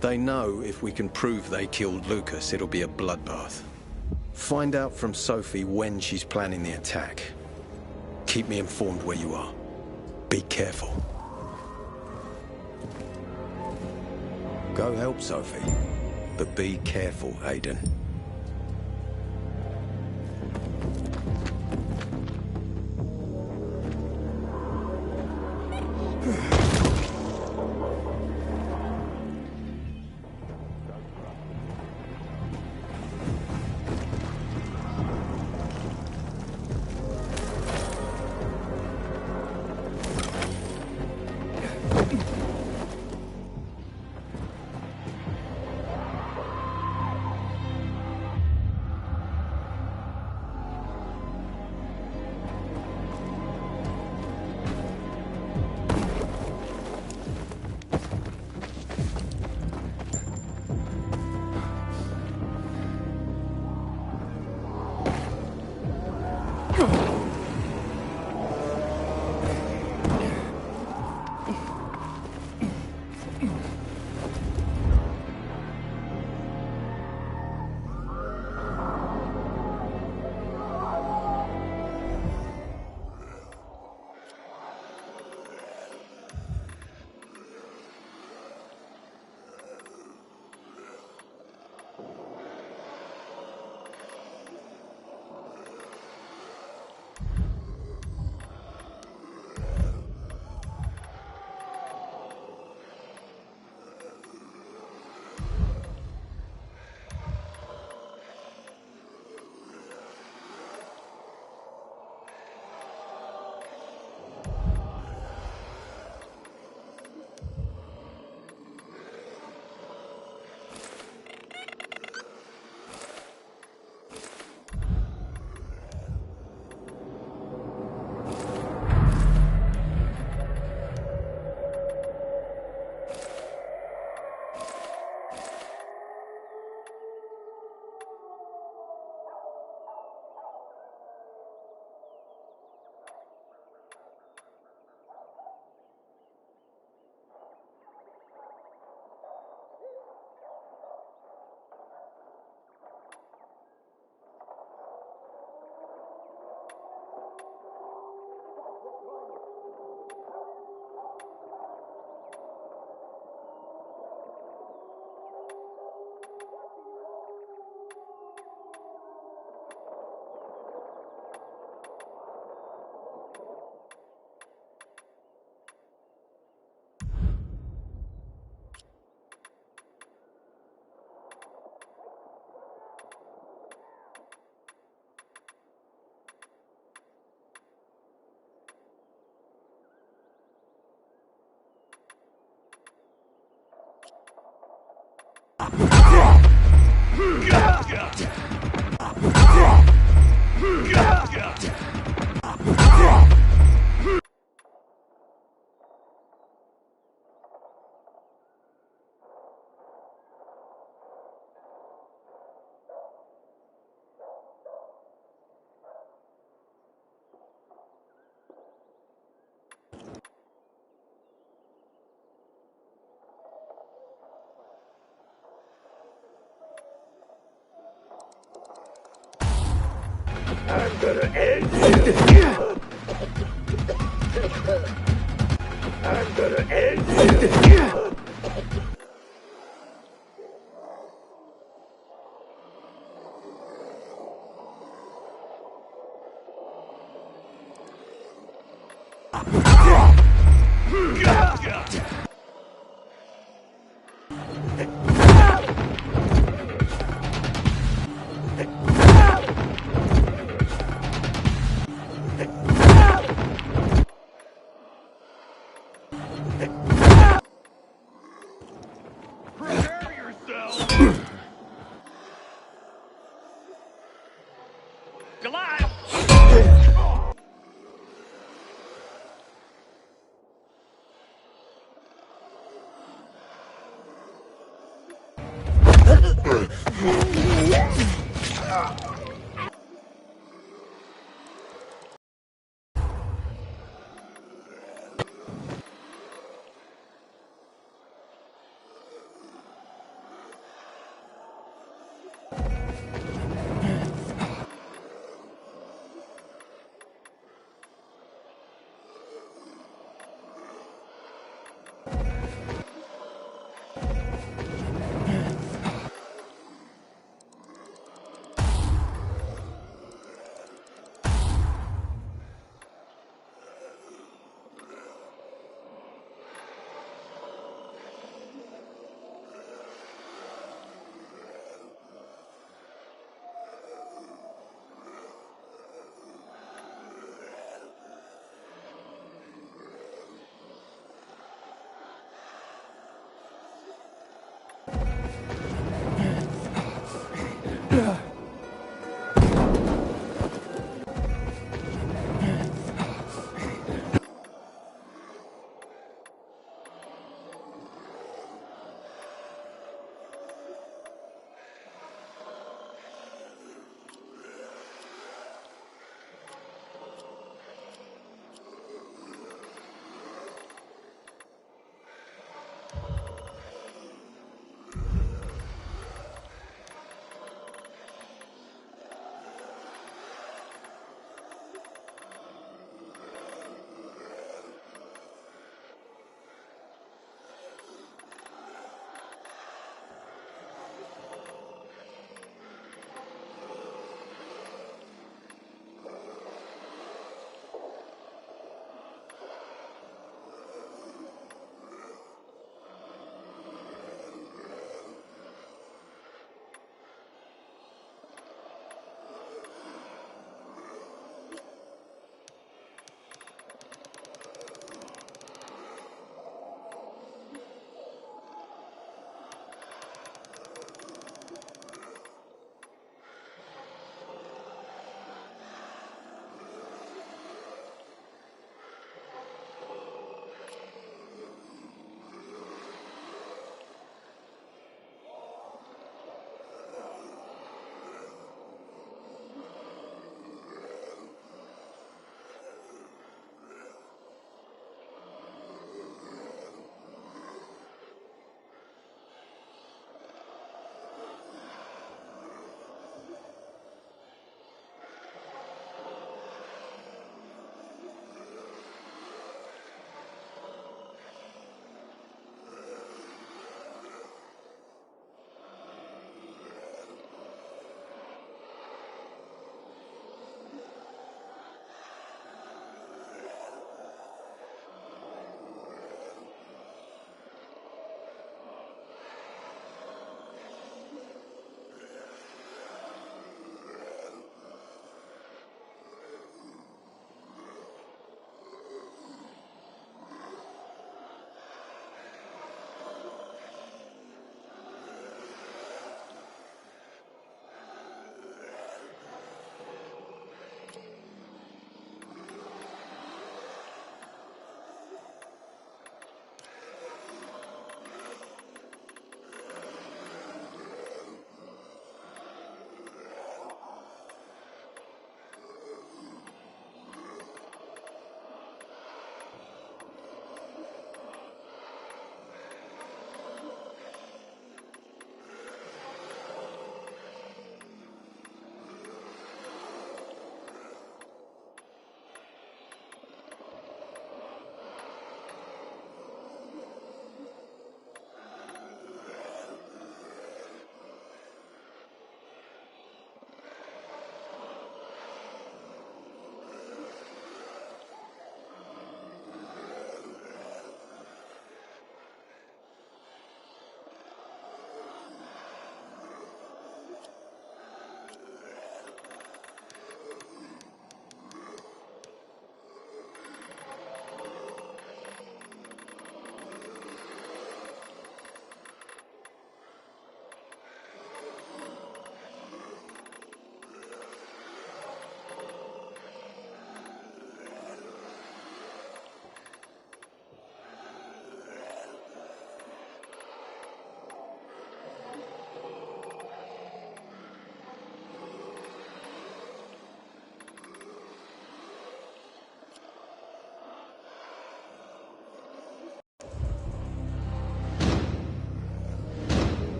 They know if we can prove they killed Lucas, it'll be a bloodbath. Find out from Sophie when she's planning the attack. Keep me informed where you are. Be careful. Go help Sophie. But be careful, Aiden. I'm gonna end you! I'm gonna end you! Prepare yourself! Goliath!